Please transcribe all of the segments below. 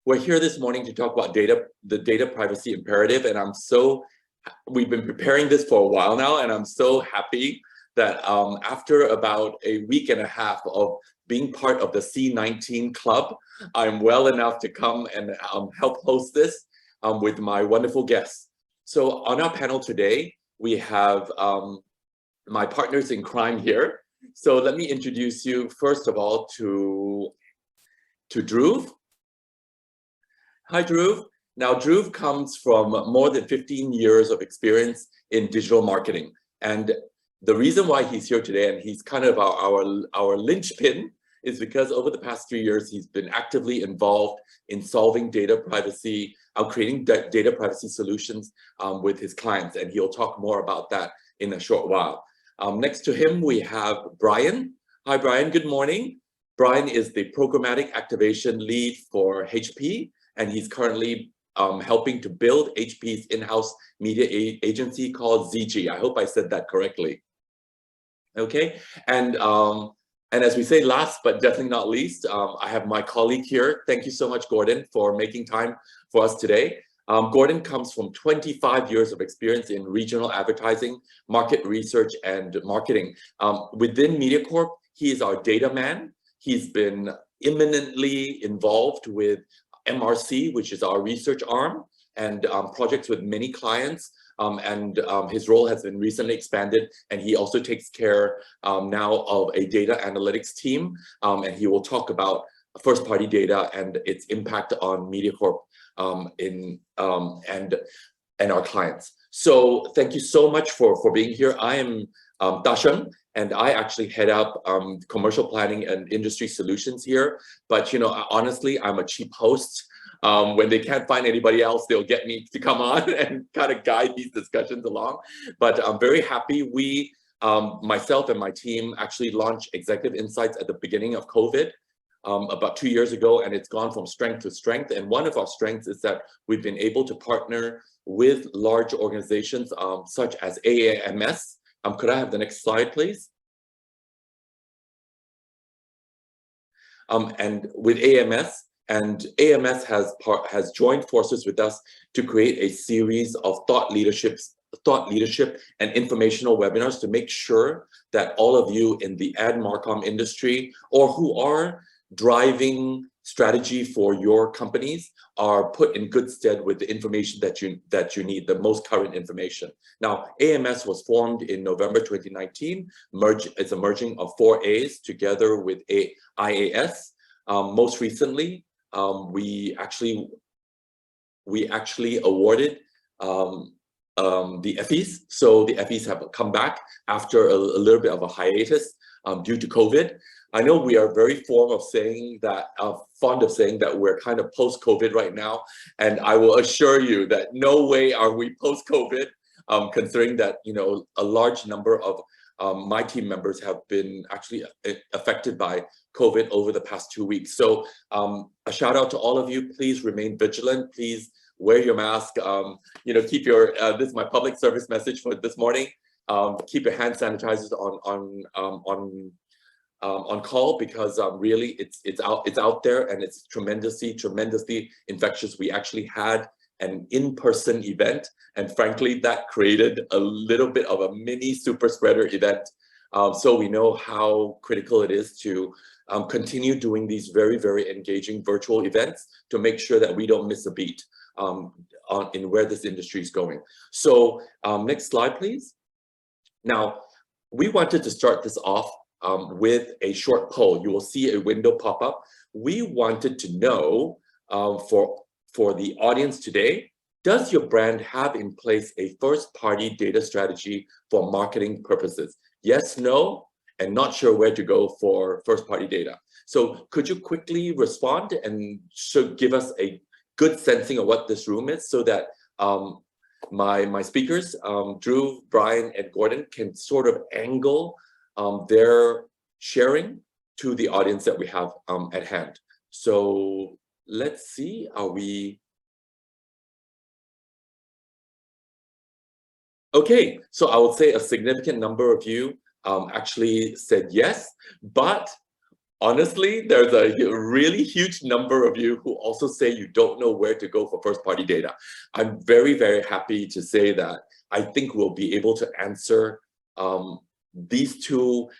We're here this morning to talk about the data privacy imperative, and we've been preparing this for a while now, and I'm so happy that after about a week and a half of being part of the C19 club, I'm well enough to come and help host this with my wonderful guests. So on our panel today, we have my partners in crime here. So let me introduce you first of all to Dhruv. Hi, Dhruv. Now, Dhruv comes from more than 15 years of experience in digital marketing. And the reason why he's here today, and he's kind of our linchpin, is because over the past 3 years, he's been actively involved in solving data privacy, creating data privacy solutions with his clients. And he'll talk more about that in a short while. Next to him, we have Brian. Hi, Brian. Good morning. Brian is the Programmatic Activation Lead for HP, and he's currently helping to build HP's in-house media agency called ZG. I hope I said that correctly. Okay, and as we say last but definitely not least, I have my colleague here. Thank you so much, Gordon, for making time for us today. Gordon comes from 25 years of experience in regional advertising, market research, and marketing. Within Mediacorp, he is our data man. He's been imminently involved with MRC, which is our research arm, and projects with many clients. His role has been recently expanded, and he also takes care now of a data analytics team, and he will talk about first-party data and its impact on Mediacorp and our clients. So thank you so much for being here. I am Dasheng, and I actually head up commercial planning and industry solutions here. But honestly, I'm a cheap host. When they can't find anybody else, they'll get me to come on and kind of guide these discussions along. But I'm very happy. We, myself and my team, actually launched Executive Insights at the beginning of COVID about 2 years ago, and it's gone from strength to strength. And one of our strengths is that we've been able to partner with large organizations such as AAMS. Could I have the next slide, please? And with AMS, and AMS has joined forces with us to create a series of thought leadership and informational webinars to make sure that all of you in the ad marcom industry or who are driving strategy for your companies are put in good stead with the information that you need, the most current information. Now, AMS was formed in November 2019. It's a merging of 4 A's together with IAS. Most recently, we actually awarded the FEs. So the FEs have come back after a little bit of a hiatus due to COVID. I know we are very fond of saying that we're kind of post-COVID right now, and I will assure you that no way are we post-COVID, considering that a large number of my team members have been actually affected by COVID over the past 2 weeks. So a shout out to all of you. Please remain vigilant. Please wear your mask. Keep your. This is my public service message for this morning. Keep your hand sanitizers on call, because really it's out there, and it's tremendously infectious. We actually had an in-person event, and frankly that created a little bit of a mini super spreader event. So we know how critical it is to continue doing these very engaging virtual events to make sure that we don't miss a beat in where this industry is going. So next slide, please. Now, we wanted to start this off with a short poll. You will see a window pop up. We wanted to know for the audience today, does your brand have in place a first-party data strategy for marketing purposes? Yes, no, and not sure where to go for first-party data. So could you quickly respond and give us a good sensing of what this room is, so that my speakers, Dhruv, Brian, and Gordon, can sort of angle their sharing to the audience that we have at hand. So let's see, are we? Okay, so I would say a significant number of you actually said yes, but Honestly, there's a really huge number of you who also say you don't know where to go for first-party data. I'm very, very happy to say that I think we'll be able to answer these two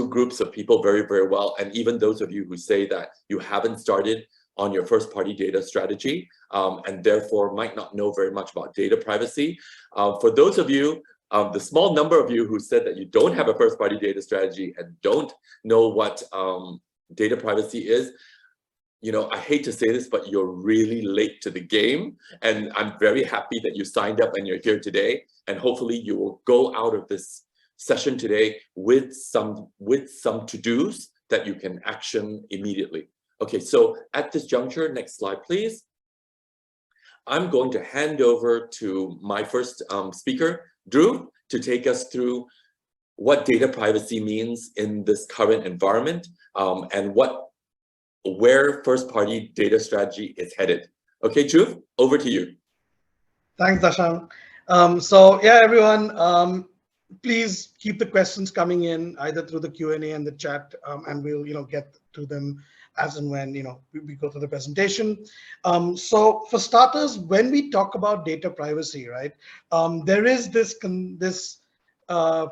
groups of people very, very well. And even those of you who say that you haven't started on your first-party data strategy and therefore might not know very much about data privacy. For those of you, the small number of you who said that you don't have a first-party data strategy and don't know what data privacy is, you know, I hate to say this, but you're really late to the game. And I'm very happy that you signed up and you're here today. And hopefully you will go out of this session today with some to-dos that you can action immediately. Okay, so at this juncture, next slide, please. I'm going to hand over to my first speaker, Dhruv, to take us through what data privacy means in this current environment and where first-party data strategy is headed. Okay, Dhruv, over to you. Thanks, Dasheng. So yeah, everyone, please keep the questions coming in either through the Q&A and the chat, and we'll get to them as and when we go through the presentation. So for starters, when we talk about data privacy, right, there is this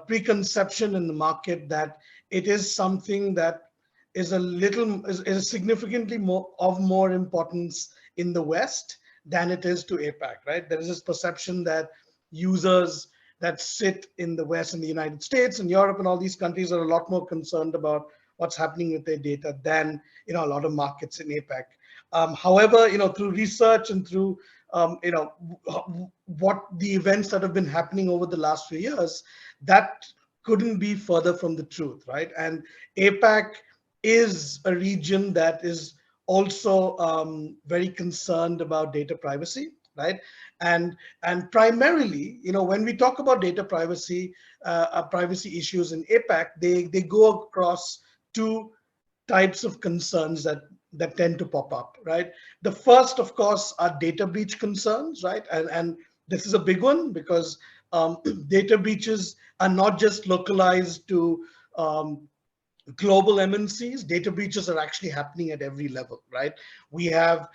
preconception in the market that it is something that is significantly more importance in the West than it is to APAC, right? There is this perception that users that sit in the West, in the United States and Europe and all these countries, are a lot more concerned about what's happening with their data than a lot of markets in APAC. However, through research and through what the events that have been happening over the last few years, that couldn't be further from the truth, right? And APAC is a region that is also very concerned about data privacy, right? And primarily, when we talk about data privacy, privacy issues in APAC, they go across two types of concerns that tend to pop up, right? The first, of course, are data breach concerns, right? And this is a big one because data breaches are not just localized to global MNCs. Data breaches are actually happening at every level, right? We have,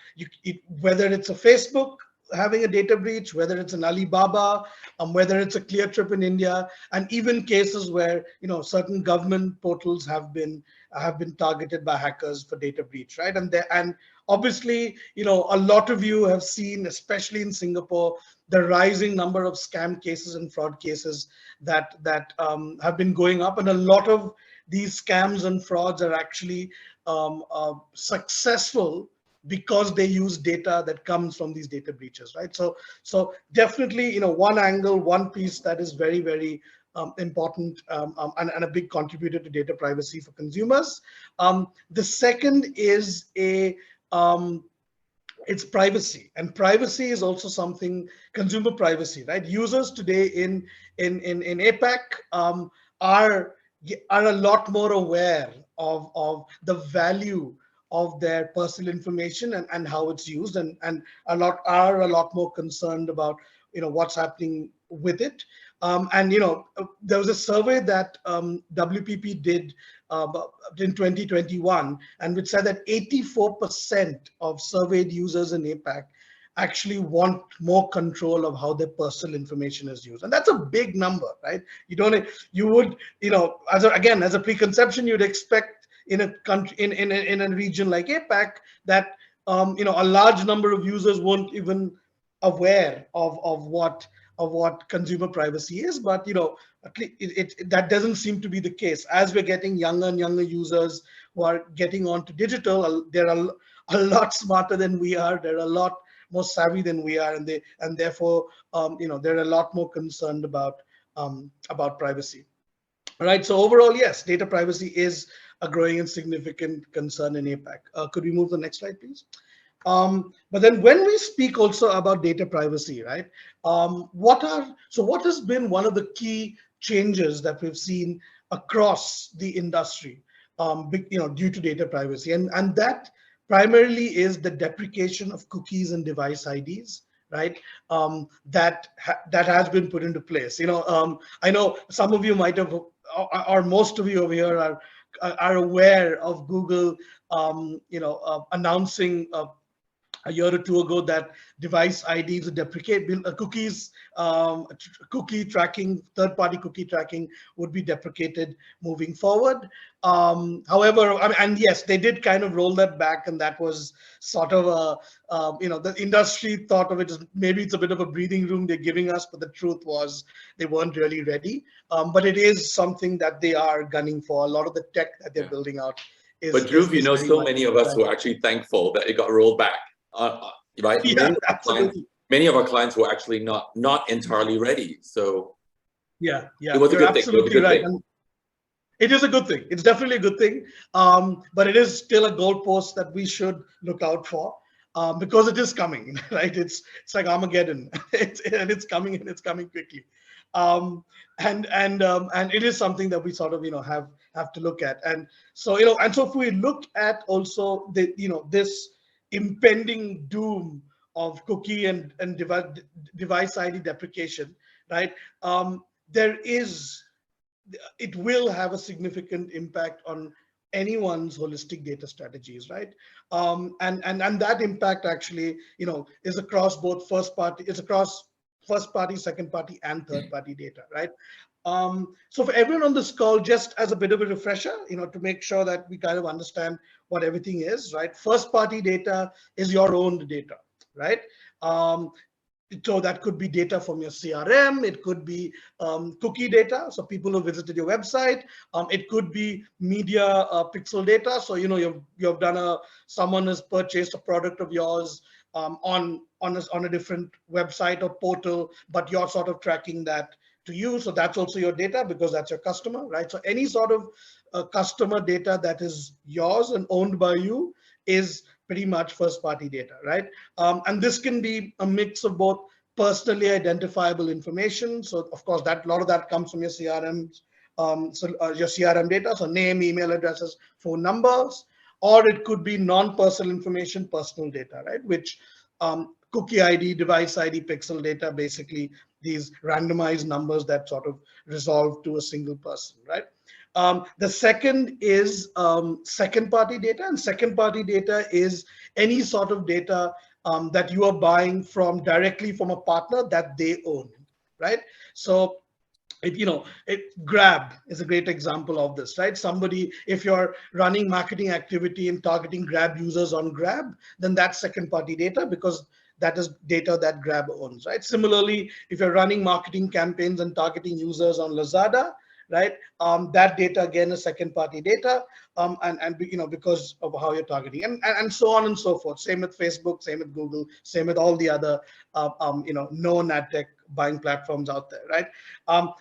whether it's a Facebook having a data breach, whether it's an Alibaba, whether it's a ClearTrip in India, and even cases where certain government portals have been targeted by hackers for data breach, right? And obviously, a lot of you have seen, especially in Singapore, the rising number of scam cases and fraud cases that have been going up, and a lot of these scams and frauds are actually successful because they use data that comes from these data breaches, right? So definitely, one angle, one piece that is very, very important and a big contributor to data privacy for consumers. The second is it's privacy, and privacy is also something, consumer privacy, right? Users today in APAC are a lot more aware of the value of their personal information and how it's used, and are a lot more concerned about what's happening with it. And there was a survey that WPP did in 2021, and which said that 84% of surveyed users in APAC actually want more control of how their personal information is used. And that's a big number, right? You would, as a preconception, you'd expect in a country, in a region like APAC, that a large number of users won't even aware of what consumer privacy is, but that doesn't seem to be the case. As we're getting younger and younger users who are getting onto digital, they're a lot smarter than we are. They're a lot more savvy than we are, and therefore they're a lot more concerned about privacy. All right. So overall, yes, data privacy is a growing and significant concern in APAC. Could we move to the next slide, please? But then when we speak also about data privacy, right? What has been one of the key changes that we've seen across the industry, due to data privacy, and that primarily is the deprecation of cookies and device IDs, right? That has been put into place. I know some of you might have, or most of you over here are aware of Google, announcing a year or two ago that device IDs would deprecate cookies, cookie tracking, third-party cookie tracking would be deprecated moving forward. However, I mean, and yes, they did kind of roll that back, and that was sort of the industry thought of it as maybe it's a bit of a breathing room they're giving us, but the truth was they weren't really ready. But it is something that they are gunning for. A lot of the tech that they're building out is. But Dhruv, very so many of us were actually thankful that it got rolled back. Right? Yeah, absolutely. Many of our clients were actually not entirely ready. So yeah, it was a good thing. Absolutely right. And it is a good thing. It's definitely a good thing. But it is still a goalpost that we should look out for, because it is coming, right? It's like Armageddon. It's coming, and it's coming quickly. And it is something that we sort of have to look at. And so if we look at also this impending doom of cookie and device ID deprecation, right? It will have a significant impact on anyone's holistic data strategies, right? And that impact actually, is across both first party, second party, and third party data, right? So for everyone on this call, just as a bit of a refresher, to make sure that we kind of understand what everything is, right? First party data is your own data, right? So that could be data from your CRM. It could be cookie data, so people who visited your website. It could be media pixel data. So you've done someone has purchased a product of yours on a different website or portal, but you're sort of tracking that to you. So that's also your data because that's your customer, right? So any sort of customer data that is yours and owned by you is pretty much first party data, right? And this can be a mix of both personally identifiable information. So of course, a lot of that comes from your CRM, your CRM data, so name, email addresses, phone numbers, or it could be non-personal information, personal data, right? Which cookie ID, device ID, pixel data, basically these randomized numbers that sort of resolve to a single person, right? The second is second party data, and second party data is any sort of data that you are buying directly from a partner that they own, right? So Grab is a great example of this, right? If you're running marketing activity and targeting Grab users on Grab, then that's second party data because that is data that Grab owns, right? Similarly, if you're running marketing campaigns and targeting users on Lazada, right? That data again is second party data, because of how you're targeting, and so on and so forth. Same with Facebook, same with Google, same with all the other known ad tech buying platforms out there, right?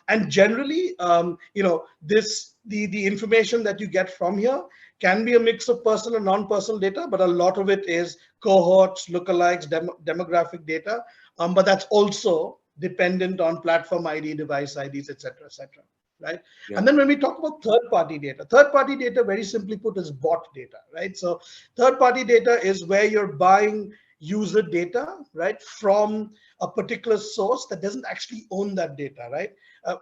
And generally, the information that you get from here can be a mix of personal and non-personal data, but a lot of it is cohorts, lookalikes, demographic data, but that's also dependent on platform ID, device IDs, etc., etc. Right? Yeah. And then when we talk about third-party data, very simply put, is bot data, right? So third-party data is where you're buying user data, right, from a particular source that doesn't actually own that data, right?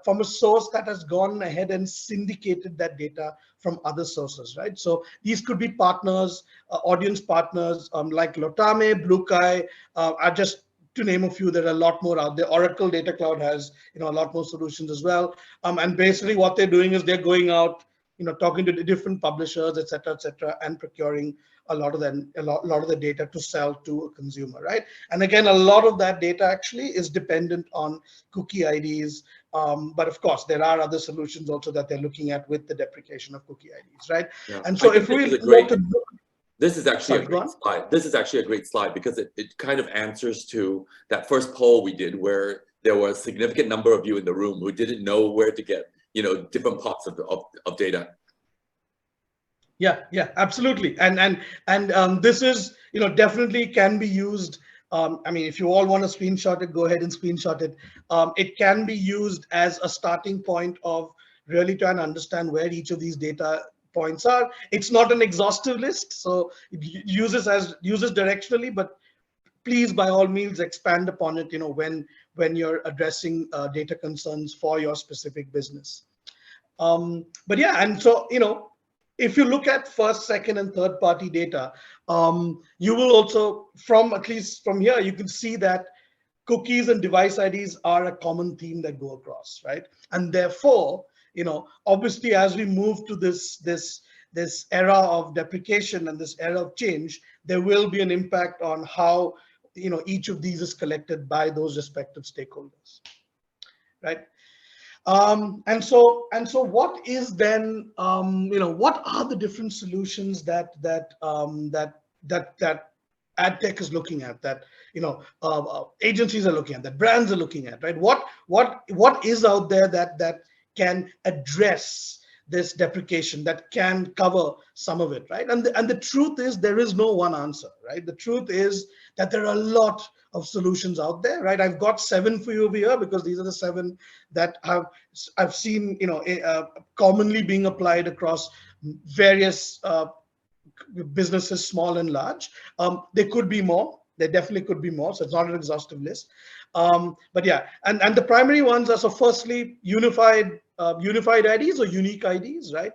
From a source that has gone ahead and syndicated that data from other sources, right? So these could be partners, audience partners like Lotame, Bluekai, are just to name a few. There are a lot more out there. Oracle Data Cloud has a lot more solutions as well. And basically what they're doing is they're going out, talking to the different publishers, et cetera, and procuring a lot of the data to sell to a consumer, right? And again, a lot of that data actually is dependent on cookie IDs. But of course, there are other solutions also that they're looking at with the deprecation of cookie IDs, right? Yeah. And so if we look at this is actually a great slide. This is actually a great slide because it kind of answers to that first poll we did where there was a significant number of you in the room who didn't know where to get, different pots of data. Yeah, absolutely. And this is, definitely can be used. I mean, if you all want to screenshot it, go ahead and screenshot it. It can be used as a starting point of really trying to understand where each of these data points are. It's not an exhaustive list, so it uses directionally, but please, by all means, expand upon it, when you're addressing data concerns for your specific business. But yeah, and so, if you look at first, second, and third party data, you will also, from at least from here, you can see that cookies and device IDs are a common theme that go across, right? And therefore, obviously, as we move to this era of deprecation and this era of change, there will be an impact on how each of these is collected by those respective stakeholders, right? And so what is then, what are the different solutions that ad tech is looking at, that agencies are looking at, that brands are looking at, right? What is out there that can address this deprecation, that can cover some of it, right? And the truth is, there is no one answer, right? The truth is that there are a lot of solutions out there, right? I've got 7 for you over here, because these are the 7 that I've seen commonly being applied across various businesses, small and large. There could be more. There definitely could be more. So it's not an exhaustive list. But yeah, and the primary ones are, so firstly, unified IDs or unique IDs, right?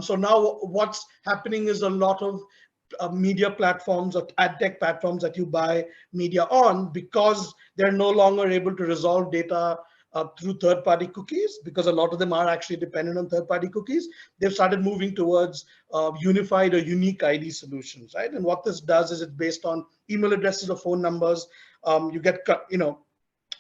So now what's happening is a lot of media platforms or ad tech platforms that you buy media on, because they're no longer able to resolve data through third-party cookies, because a lot of them are actually dependent on third-party cookies. They've started moving towards unified or unique ID solutions, right? And what this does is, it's based on email addresses or phone numbers. You get,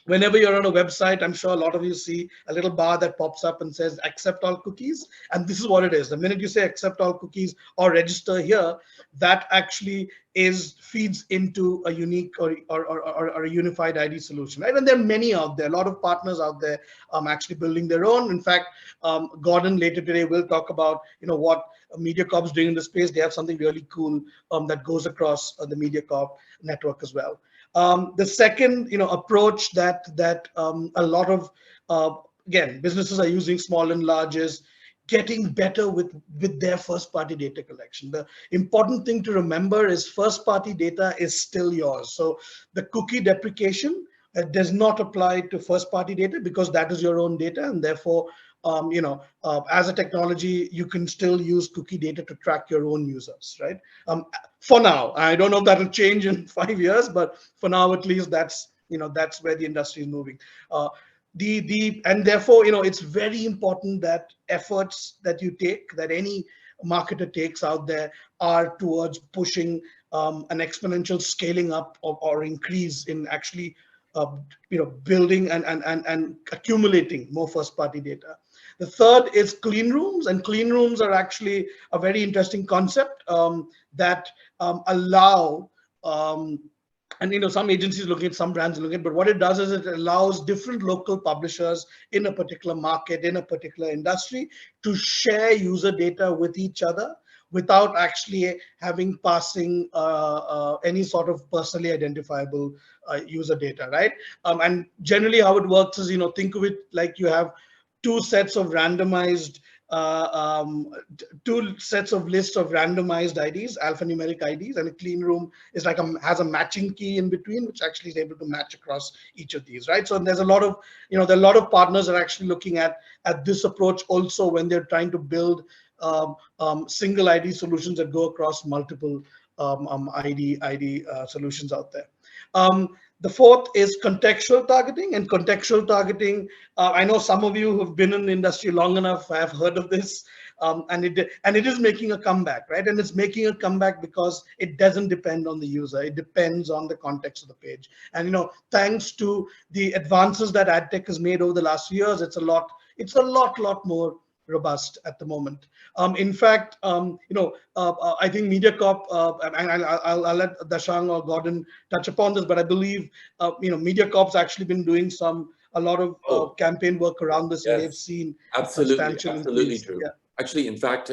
whenever you're on a website, I'm sure a lot of you see a little bar that pops up and says accept all cookies. And this is what it is. The minute you say accept all cookies or register here, that actually feeds into a unique or a unified ID solution, right? And there are many out there, a lot of partners out there actually building their own. In fact, Gordon later today will talk about what Mediacorp's doing in the space. They have something really cool that goes across the Mediacorp network as well. The second, approach that a lot of again, businesses are using, small and large, is getting better with their first party data collection. The important thing to remember is first party data is still yours. So the cookie deprecation does not apply to first party data, because that is your own data, and therefore as a technology, you can still use cookie data to track your own users, right? For now, I don't know if that will change in 5 years, but for now, at least, that's where the industry is moving. And therefore, it's very important that efforts that you take, that any marketer takes out there, are towards pushing an exponential scaling up or increase in actually building and accumulating more first party data. The third is clean rooms, and clean rooms are actually a very interesting concept that allow and some agencies looking at, some brands looking at, but what it does is it allows different local publishers in a particular market, in a particular industry, to share user data with each other without actually having passing any sort of personally identifiable user data, right? And generally how it works is, think of it like you have two sets of randomized lists of randomized IDs, alphanumeric IDs, and a clean room is like has a matching key in between, which actually is able to match across each of these, right? So there's a lot of, there are a lot of partners that are actually looking at this approach also when they're trying to build single ID solutions that go across multiple ID solutions out there. The fourth is contextual targeting, and contextual targeting, I know some of you who've been in the industry long enough have heard of this, and it is making a comeback, right? And it's making a comeback because it doesn't depend on the user; it depends on the context of the page. And thanks to the advances that ad tech has made over the last few years, it's a lot more robust at the moment. In fact, I think Mediacorp, and I'll let Dasheng or Gordon touch upon this, but I believe, Mediacorp's actually been doing a lot of campaign work around this, and they've seen substantial increase. True. Yeah. Actually, in fact,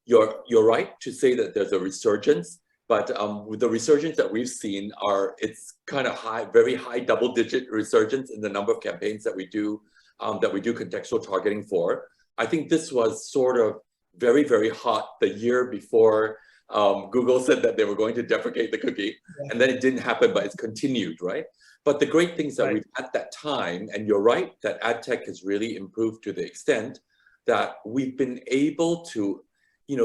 you're right to say that there's a resurgence, but with the resurgence that we've seen, it's kind of very high double-digit resurgence in the number of campaigns that we do contextual targeting for. I think this was sort of very, very hot the year before Google said that they were going to deprecate the cookie, and then it didn't happen, but it's continued, right? But the great things that we've at that time, and you're right, that ad tech has really improved to the extent that we've been able to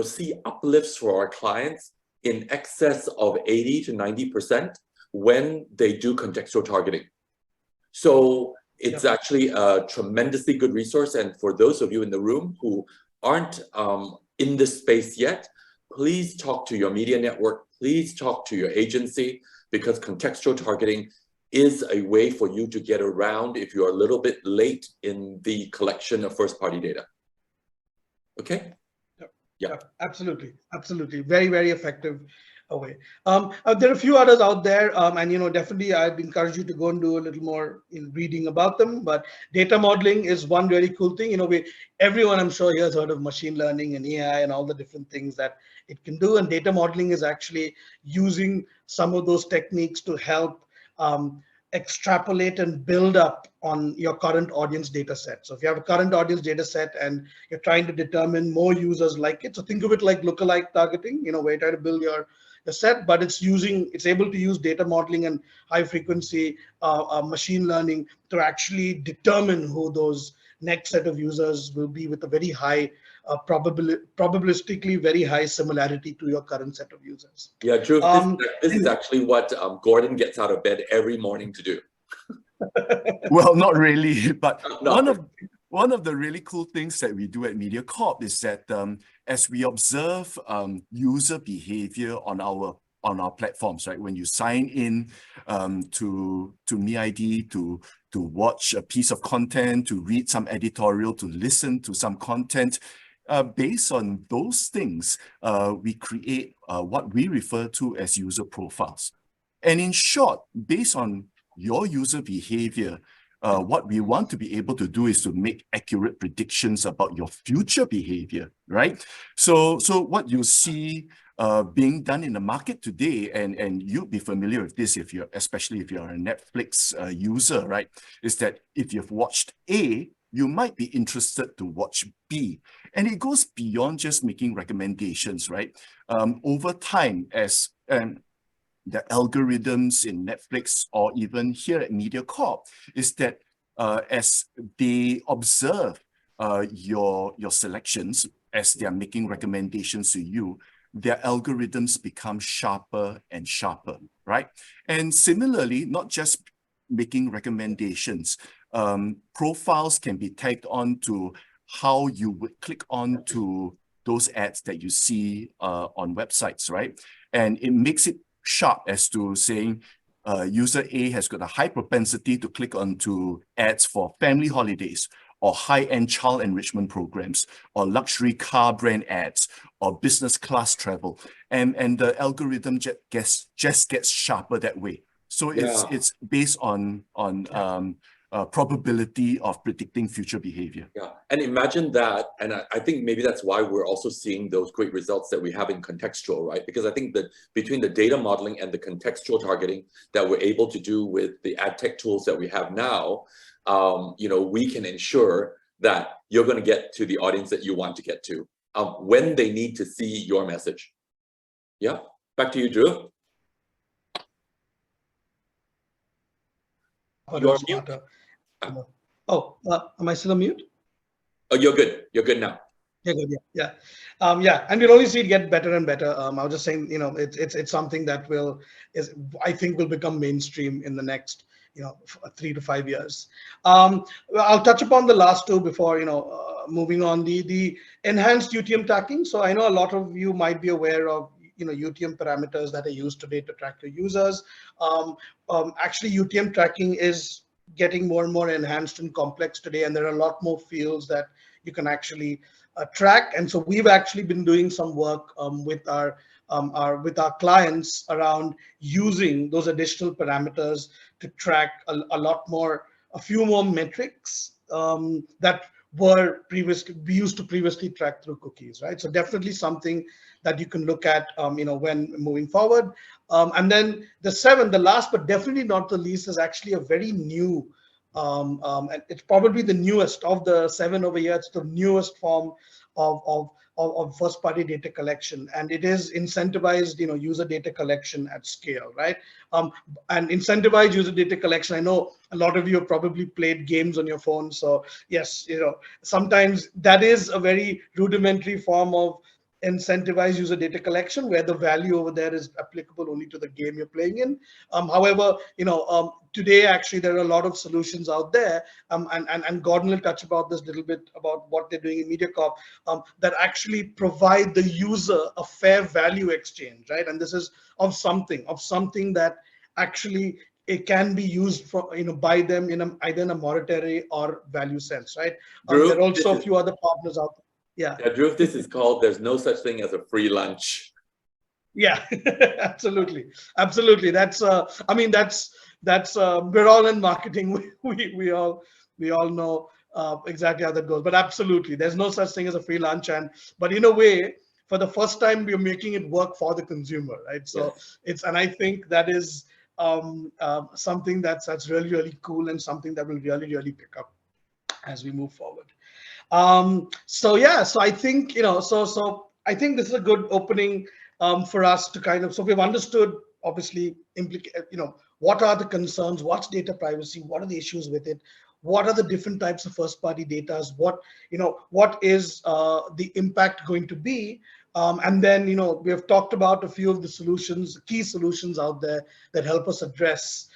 see uplifts for our clients in excess of 80 to 90% when they do contextual targeting. So it's actually a tremendously good resource. And for those of you in the room who aren't in this space yet, please talk to your media network, please talk to your agency, because contextual targeting is a way for you to get around if you're a little bit late in the collection of first-party data. Okay? Yeah, absolutely. Very, very effective way. There are a few others out there, and definitely I'd encourage you to go and do a little more in reading about them. But data modeling is one really cool thing. Everyone I'm sure here has heard of machine learning and AI and all the different things that it can do. And data modeling is actually using some of those techniques to help extrapolate and build up on your current audience data set. So if you have a current audience data set and you're trying to determine more users like it, so think of it like lookalike targeting, where you try to build your set, but it's able to use data modeling and high frequency machine learning to actually determine who those next set of users will be with a very high probabilistically very high similarity to your current set of users. Yeah, Dhruv, this is actually what Gordon gets out of bed every morning to do. Well, not really, but one of the really cool things that we do at Mediacorp is that as we observe user behavior on our platforms, right? When you sign in to MeID to watch a piece of content, to read some editorial, to listen to some content, based on those things, we create what we refer to as user profiles. And in short, based on your user behavior, what we want to be able to do is to make accurate predictions about your future behavior, right? So what you see being done in the market today, and you'll be familiar with this especially if you're a Netflix user, right? Is that if you've watched A, you might be interested to watch B. And it goes beyond just making recommendations, right? Over time, as the algorithms in Netflix or even here at Mediacorp, is that as they observe your selections, as they are making recommendations to you, their algorithms become sharper and sharper, right? And similarly, not just making recommendations, profiles can be tagged on to how you would click on to those ads that you see on websites, right? And it makes it sharp as to saying user A has got a high propensity to click onto ads for family holidays, or high-end child enrichment programs, or luxury car brand ads, or business class travel. And the algorithm just gets sharper that way. So it's based on probability of predicting future behavior. Yeah, and imagine that, and I think maybe that's why we're also seeing those great results that we have in contextual, right? Because I think that between the data modeling and the contextual targeting that we're able to do with the ad tech tools that we have now, we can ensure that you're going to get to the audience that you want to get to when they need to see your message. Yeah, back to you, Dhruv. You're mute. Am I still on mute? Oh, you're good. You're good now. Yeah, good. Yeah. And we'll only see it get better and better. I was just saying, it's something that I think will become mainstream in the next 3 to 5 years. I'll touch upon the last two before moving on. The enhanced UTM tracking. So I know a lot of you might be aware of UTM parameters that are used today to track your users. Actually, UTM tracking is getting more and more enhanced and complex today, and there are a lot more fields that you can actually track. And so we've actually been doing some work with our clients around using those additional parameters to track a few more metrics that we used to previously track through cookies, right? So definitely something that you can look at, when moving forward. And then the last but definitely not the least, is actually a very new, and it's probably the newest of the 7 over here. It's the newest form of first-party data collection, and it is incentivized, user data collection at scale, right? And incentivized user data collection. I know a lot of you have probably played games on your phone, so yes, sometimes that is a very rudimentary form of incentivize user data collection where the value over there is applicable only to the game you're playing in. However, today actually there are a lot of solutions out there, and Gordon will touch about this a little bit about what they're doing in Mediacorp, that actually provide the user a fair value exchange, right? And this is of something that actually it can be used for, by them in either in a monetary or value sense, right? Dhruv, there are also a few other partners out there. Yeah, Dhruv, this is called "There's no such thing as a free lunch." Yeah, absolutely. That's we're all in marketing. We all know exactly how that goes. But absolutely, there's no such thing as a free lunch. But in a way, for the first time, we're making it work for the consumer, right? So and I think that is something that's really, really cool, and something that will really, really pick up as we move forward. So I think, so I think this is a good opening for us to kind of, so we've understood, obviously, what are the concerns, what's data privacy, what are the issues with it, what are the different types of first party data, what is the impact going to be, and then we have talked about a few of the solutions, key solutions out there that help us address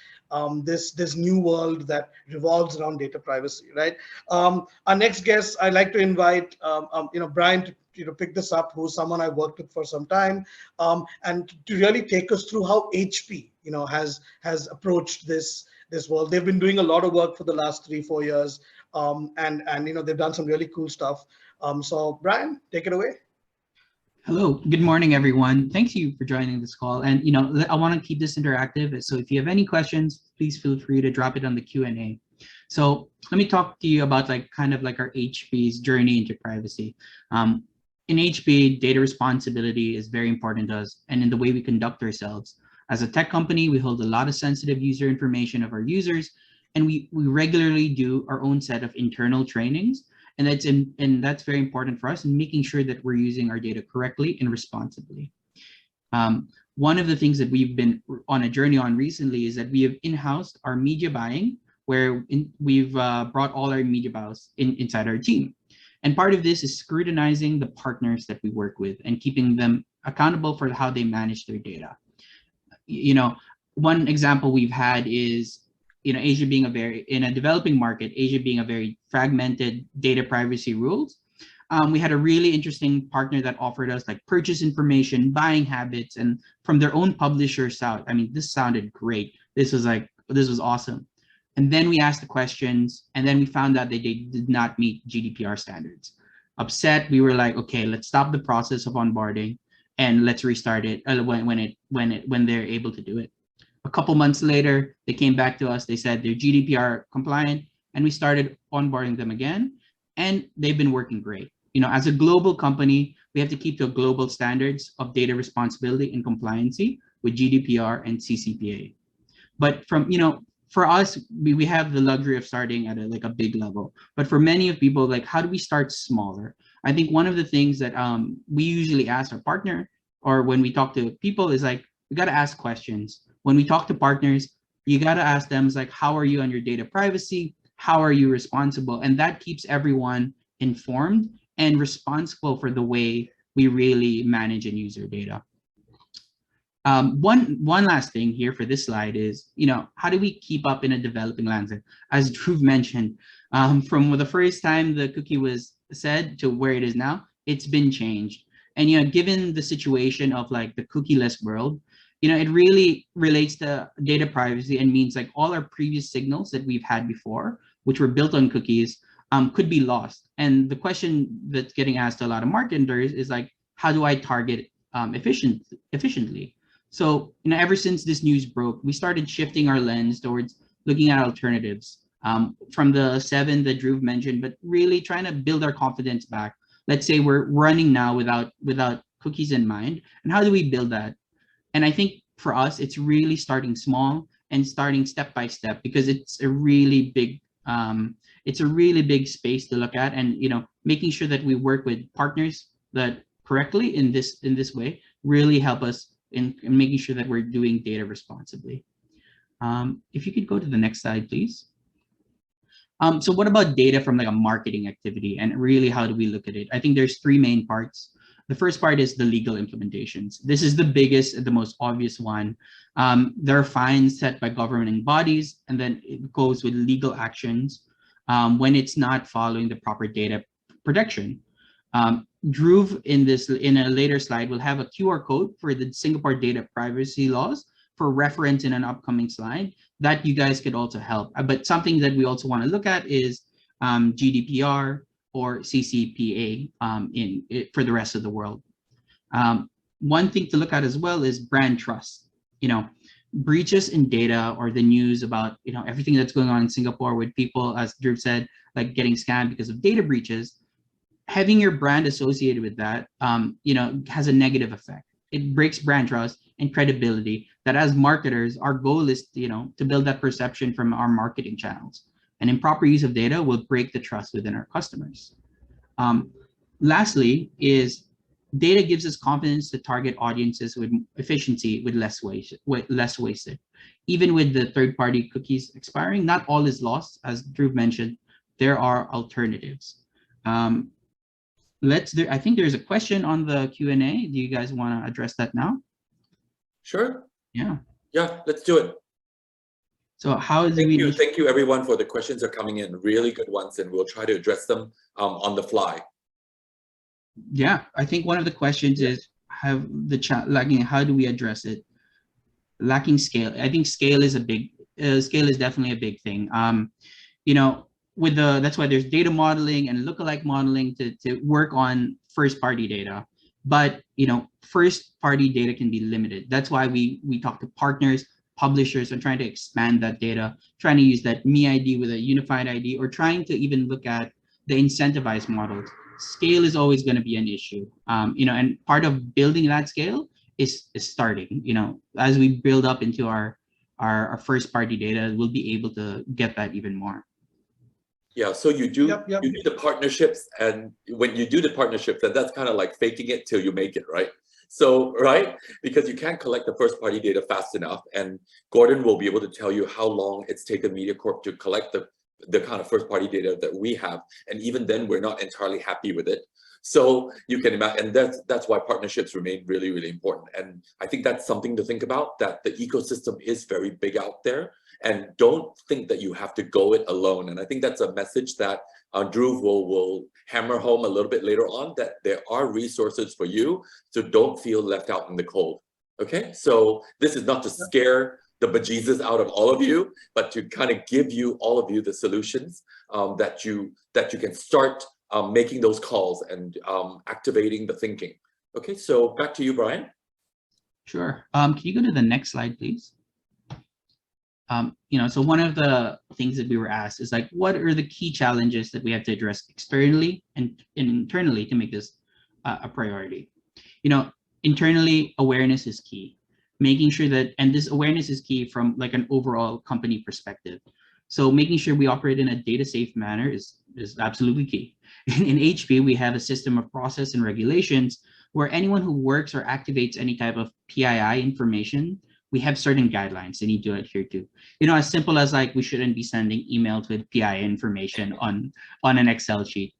this new world that revolves around data privacy, right? Our next guest, I'd like to invite Brian to pick this up, who's someone I worked with for some time, and to really take us through how HP has approached this world. They've been doing a lot of work for the last 3-4 years, and they've done some really cool stuff. So Brian, take it away. Hello, good morning, everyone. Thank you for joining this call. And I want to keep this interactive. So if you have any questions, please feel free to drop it on the Q&A. So let me talk to you about kind of our HP's journey into privacy. In HP, data responsibility is very important to us, and in the way we conduct ourselves. As a tech company, we hold a lot of sensitive user information of our users, and we regularly do our own set of internal trainings. And that's very important for us in making sure that we're using our data correctly and responsibly. One of the things that we've been on a journey on recently is that we have in-housed our media buying, where we've brought all our media buys inside our team. And part of this is scrutinizing the partners that we work with and keeping them accountable for how they manage their data. One example we've had is Asia being in a developing market, Asia being a very fragmented data privacy rules. We had a really interesting partner that offered us purchase information, buying habits, and from their own publishers out. I mean, this sounded great. This was awesome. And then we asked the questions, and then we found out that they did not meet GDPR standards. Upset, we were like, okay, let's stop the process of onboarding and let's restart it when they're able to do it. A couple months later, they came back to us. They said they're GDPR compliant, and we started onboarding them again, and they've been working great. As a global company, we have to keep to global standards of data responsibility and compliancy with GDPR and CCPA. But for us, we have the luxury of starting at a big level. But for many of people, how do we start smaller? I think one of the things that we usually ask our partner, or when we talk to people, is we got to ask questions. When we talk to partners, you got to ask them, how are you on your data privacy? How are you responsible? And that keeps everyone informed and responsible for the way we really manage and use our data. One last thing here for this slide is, how do we keep up in a developing landscape? As Dhruv mentioned, from the first time the cookie was said to where it is now, it's been changed. And, given the situation of the cookieless world, it really relates to data privacy and means all our previous signals that we've had before, which were built on cookies, could be lost. And the question that's getting asked to a lot of marketers is how do I target efficiently? So, ever since this news broke, we started shifting our lens towards looking at alternatives from the 7 that Dhruv mentioned, but really trying to build our confidence back. Let's say we're running now without cookies in mind, and how do we build that? And I think for us, it's really starting small and starting step by step, because it's a really big space to look at, and making sure that we work with partners that correctly in this way really help us in making sure that we're doing data responsibly. If you could go to the next slide, please. So what about data from a marketing activity, and really how do we look at it? I think there's 3 main parts. The first part is the legal implementations. This is the biggest and the most obvious one. There are fines set by governing bodies, and then it goes with legal actions when it's not following the proper data protection. Dhruv in a later slide will have a QR code for the Singapore data privacy laws for reference in an upcoming slide that you guys could also help. But something that we also want to look at is GDPR or CCPA for the rest of the world. One thing to look at as well is brand trust. Breaches in data or the news about everything that's going on in Singapore with people, as Dhruv said, like getting scammed because of data breaches. Having your brand associated with that, has a negative effect. It breaks brand trust and credibility. That as marketers, our goal is to build that perception from our marketing channels. And improper use of data will break the trust within our customers. Lastly, is data gives us confidence to target audiences with efficiency, with less wasted. Even with the third-party cookies expiring, not all is lost. As Dhruv mentioned, there are alternatives. I think there's a question on the Q&A. Do you guys want to address that now? Sure. Yeah, let's do it. So how do we... Thank you everyone for the questions are coming in, really good ones, and we'll try to address them on the fly. Yeah, I think one of the questions is how do we address it? Lacking scale. I think scale is definitely a big thing. That's why there's data modeling and lookalike modeling to work on first-party data. But first-party data can be limited. That's why we talk to partners, publishers, and trying to expand that data, trying to use that MeID with a unified ID, or trying to even look at the incentivized models. Scale is always going to be an issue, and part of building that scale is starting. As we build up into our first-party data, we'll be able to get that even more. Yeah, so you do the partnerships, and when you do the partnerships, and that's kind of like faking it till you make it, right? So, right, because you can't collect the first-party data fast enough, and Gordon will be able to tell you how long it's taken Mediacorp to collect the kind of first-party data that we have, and even then, we're not entirely happy with it. So you can imagine, and that's why partnerships remain really, really important. And I think that's something to think about, that the ecosystem is very big out there, and don't think that you have to go it alone. And I think that's a message that Dhruv will hammer home a little bit later on, that there are resources for you, so don't feel left out in the cold. Okay, so this is not to scare the bejesus out of all of you, but to kind of give you, all of you, the solutions that you can start making those calls and activating the thinking. Okay, so back to you, Brian. Sure. Can you go to the next slide, please? So one of the things that we were asked is like, what are the key challenges that we have to address externally and internally to make this a priority? Internally, awareness is key. Making sure that, and this awareness is key from like an overall company perspective. So making sure we operate in a data safe manner is absolutely key. In HP, we have a system of process and regulations where anyone who works or activates any type of PII information, we have certain guidelines they need to adhere to. As simple as like, we shouldn't be sending emails with PII information on an Excel sheet.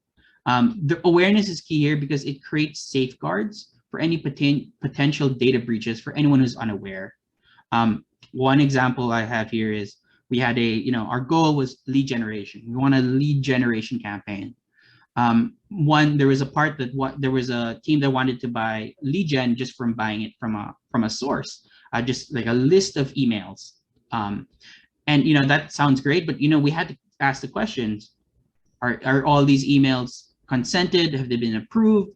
The awareness is key here because it creates safeguards for any potential data breaches for anyone who's unaware. One example I have here is we had our goal was lead generation. We want a lead generation campaign. There was a team that wanted to buy lead gen just from buying it from a source, just like a list of emails. And that sounds great, but we had to ask the questions: Are all these emails consented? Have they been approved?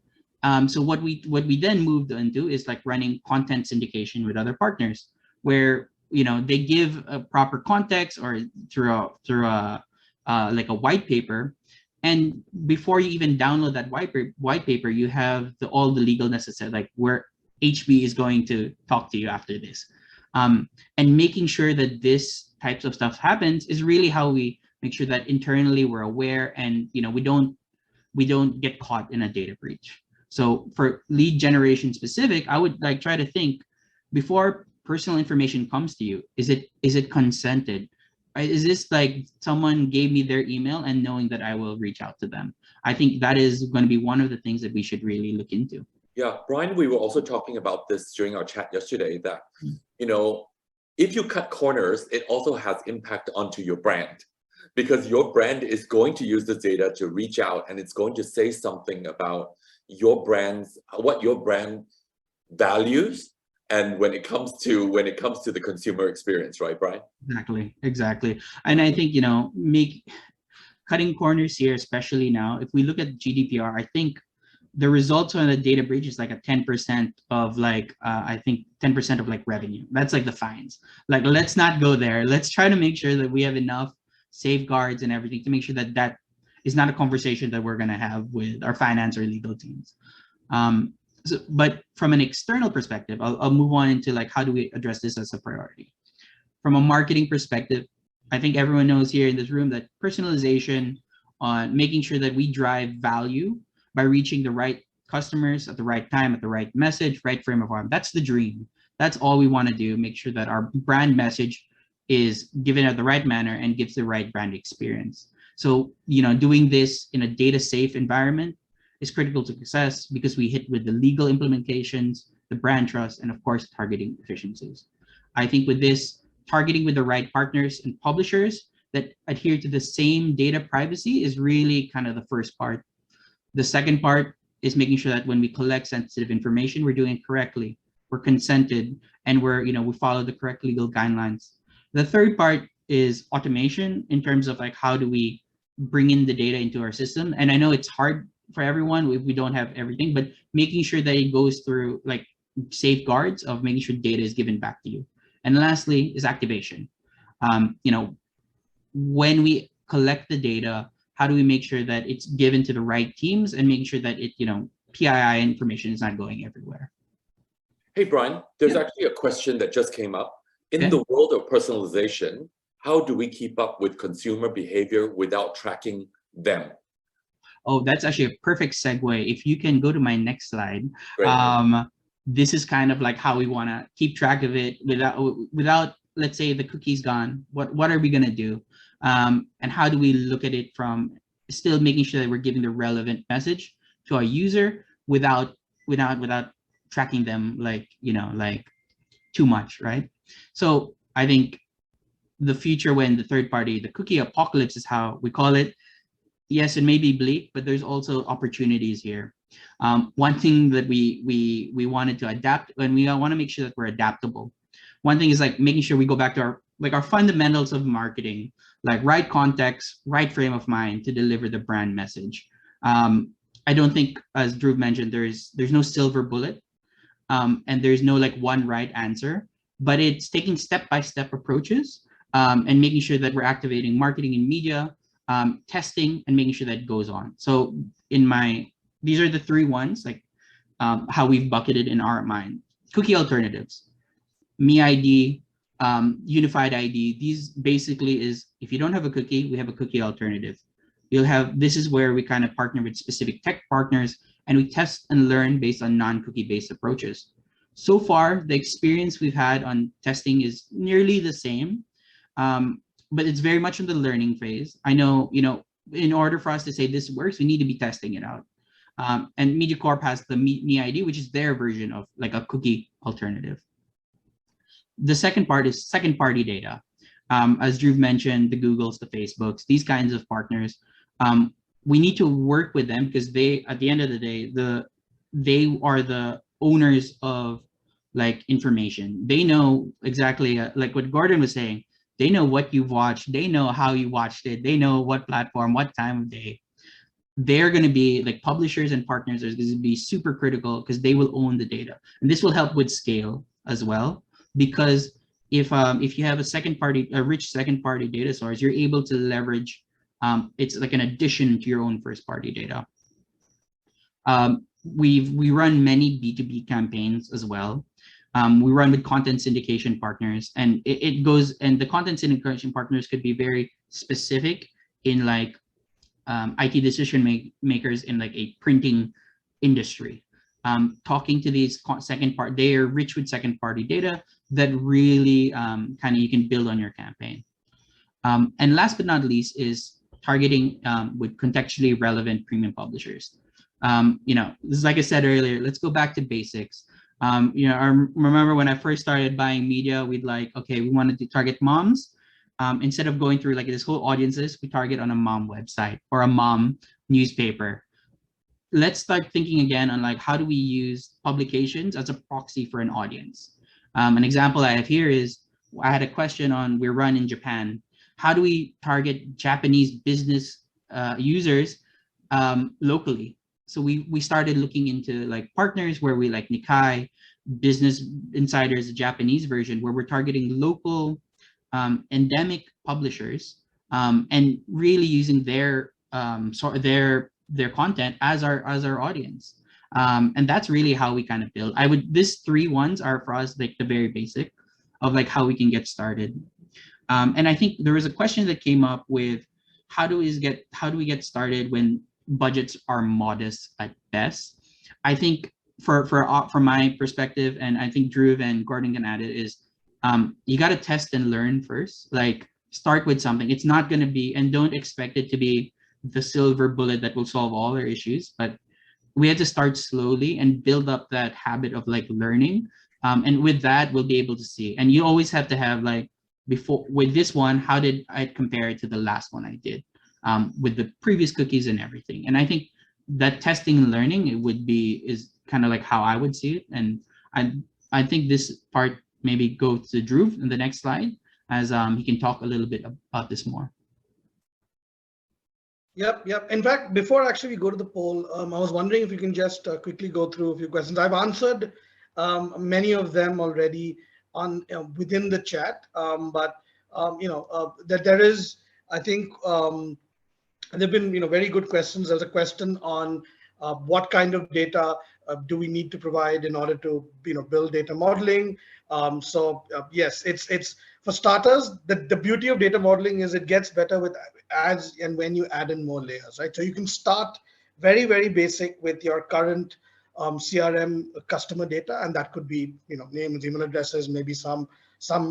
So what we then moved into is like running content syndication with other partners, where they give a proper context or through a like a white paper. And before you even download that white paper, you have all the legal necessary, like where HB is going to talk to you after this. And making sure that this types of stuff happens is really how we make sure that internally we're aware and we don't get caught in a data breach. So for lead generation specific, I would like try to think before personal information comes to you, is it consented? Is this like someone gave me their email and knowing that I will reach out to them? I think that is going to be one of the things that we should really look into. Yeah, Brian, we were also talking about this during our chat yesterday that, you know, if you cut corners, it also has impact onto your brand, because your brand is going to use this data to reach out, and it's going to say something about your brand's, what your brand values, and when it comes to the consumer experience, right, Brian? Exactly. And I think, you know, cutting corners here, especially now, if we look at GDPR, I think the results on a data breach is like a 10% of like, I think 10% of like revenue. That's like the fines. Like, let's not go there. Let's try to make sure that we have enough safeguards and everything to make sure that that is not a conversation that we're going to have with our finance or legal teams. But from an external perspective, I'll move on into like, how do we address this as a priority? From a marketing perspective, I think everyone knows here in this room that personalization, on making sure that we drive value by reaching the right customers at the right time, at the right message, right frame of mind. That's the dream. That's all we want to do. Make sure that our brand message is given at the right manner and gives the right brand experience. So, you know, doing this in a data safe environment is critical to success, because we hit with the legal implementations, the brand trust, and of course, targeting efficiencies. I think with this, targeting with the right partners and publishers that adhere to the same data privacy is really kind of the first part. The second part is making sure that when we collect sensitive information, we're doing it correctly, we're consented, and we follow the correct legal guidelines. The third part is automation, in terms of like, how do we bring in the data into our system? And I know it's hard for everyone if we don't have everything, but making sure that it goes through like safeguards of making sure data is given back to you. And lastly is activation. When we collect the data, how do we make sure that it's given to the right teams, and making sure that PII information is not going everywhere? Hey, Brian, there's actually a question that just came up. In Okay. the world of personalization, how do we keep up with consumer behavior without tracking them? Oh, that's actually a perfect segue. If you can go to my next slide. Great. This is kind of like how we want to keep track of it without, let's say, the cookie's gone. What are we going to do? And how do we look at it from still making sure that we're giving the relevant message to our user without tracking them like too much, right? So I think the future, when the cookie apocalypse is how we call it, yes, it may be bleak, but there's also opportunities here. One thing that we wanted to adapt, and we want to make sure that we're adaptable. One thing is like making sure we go back to our fundamentals of marketing, like right context, right frame of mind to deliver the brand message. I don't think, as Dhruv mentioned, there's no silver bullet, and there's no like one right answer, but it's taking step-by-step approaches, and making sure that we're activating marketing and media, testing, and making sure that it goes on. So these are the three ones, like how we've bucketed in our mind. Cookie alternatives, MeID, unified ID. These basically is, if you don't have a cookie, we have a cookie alternative. This is where we kind of partner with specific tech partners, and we test and learn based on non-cookie based approaches. So far, the experience we've had on testing is nearly the same, but it's very much in the learning phase. I know, in order for us to say this works, we need to be testing it out. And Mediacorp has the MeID, which is their version of like a cookie alternative. The second part is second-party data. As Dhruv mentioned, the Googles, the Facebooks, these kinds of partners, we need to work with them, because they, at the end of the day, they are the owners of like information. They know exactly, like what Gordon was saying, they know what you've watched, they know how you watched it, they know what platform, what time of day. They're going to be like publishers and partners are going to be super critical, because they will own the data. And this will help with scale as well, because if you have a rich second-party data source, you're able to leverage, it's like an addition to your own first-party data. We run many B2B campaigns as well. We run with content syndication partners, and the content syndication partners could be very specific in like IT decision makers in like a printing industry. Talking to these they are rich with second-party data that really kind of you can build on your campaign. And last but not least is targeting with contextually relevant premium publishers. This is like I said earlier, let's go back to basics. I remember when I first started buying media, we wanted to target moms. Instead of going through like this whole audiences, we target on a mom website or a mom newspaper. Let's start thinking again on like, how do we use publications as a proxy for an audience? An example I have here is, I had a question on, we're run in Japan. How do we target Japanese business users locally? So we started looking into like partners where we like Nikkei, Business Insider's Japanese version, where we're targeting local endemic publishers and really using their content as our audience. And that's really how we kind of build. These 3 ones are for us like the very basic of like how we can get started. And I think there was a question that came up with how do we get started when budgets are modest at best. I think from my perspective, and I think Dhruv and Gordon can add it, is you got to test and learn first. Like, start with something. It's not going to be, and don't expect it to be the silver bullet that will solve all our issues, but we have to start slowly and build up that habit of like learning. And with that, we'll be able to see. And you always have to have like, before with this one, how did I compare it to the last one I did with the previous cookies and everything? And I think that testing and learning is kind of like how I would see it. And I think this part maybe go to Dhruv in the next slide, as he can talk a little bit about this more. Yep. In fact, before actually we go to the poll, I was wondering if you can just quickly go through a few questions. I've answered many of them already on within the chat, but that there is, I think there've been very good questions. There's a question on what kind of data do we need to provide in order to build data modeling. Yes, it's for starters, the beauty of data modeling is it gets better with as and when you add in more layers, right? So you can start very, very basic with your current CRM customer data, and that could be names, email addresses, maybe some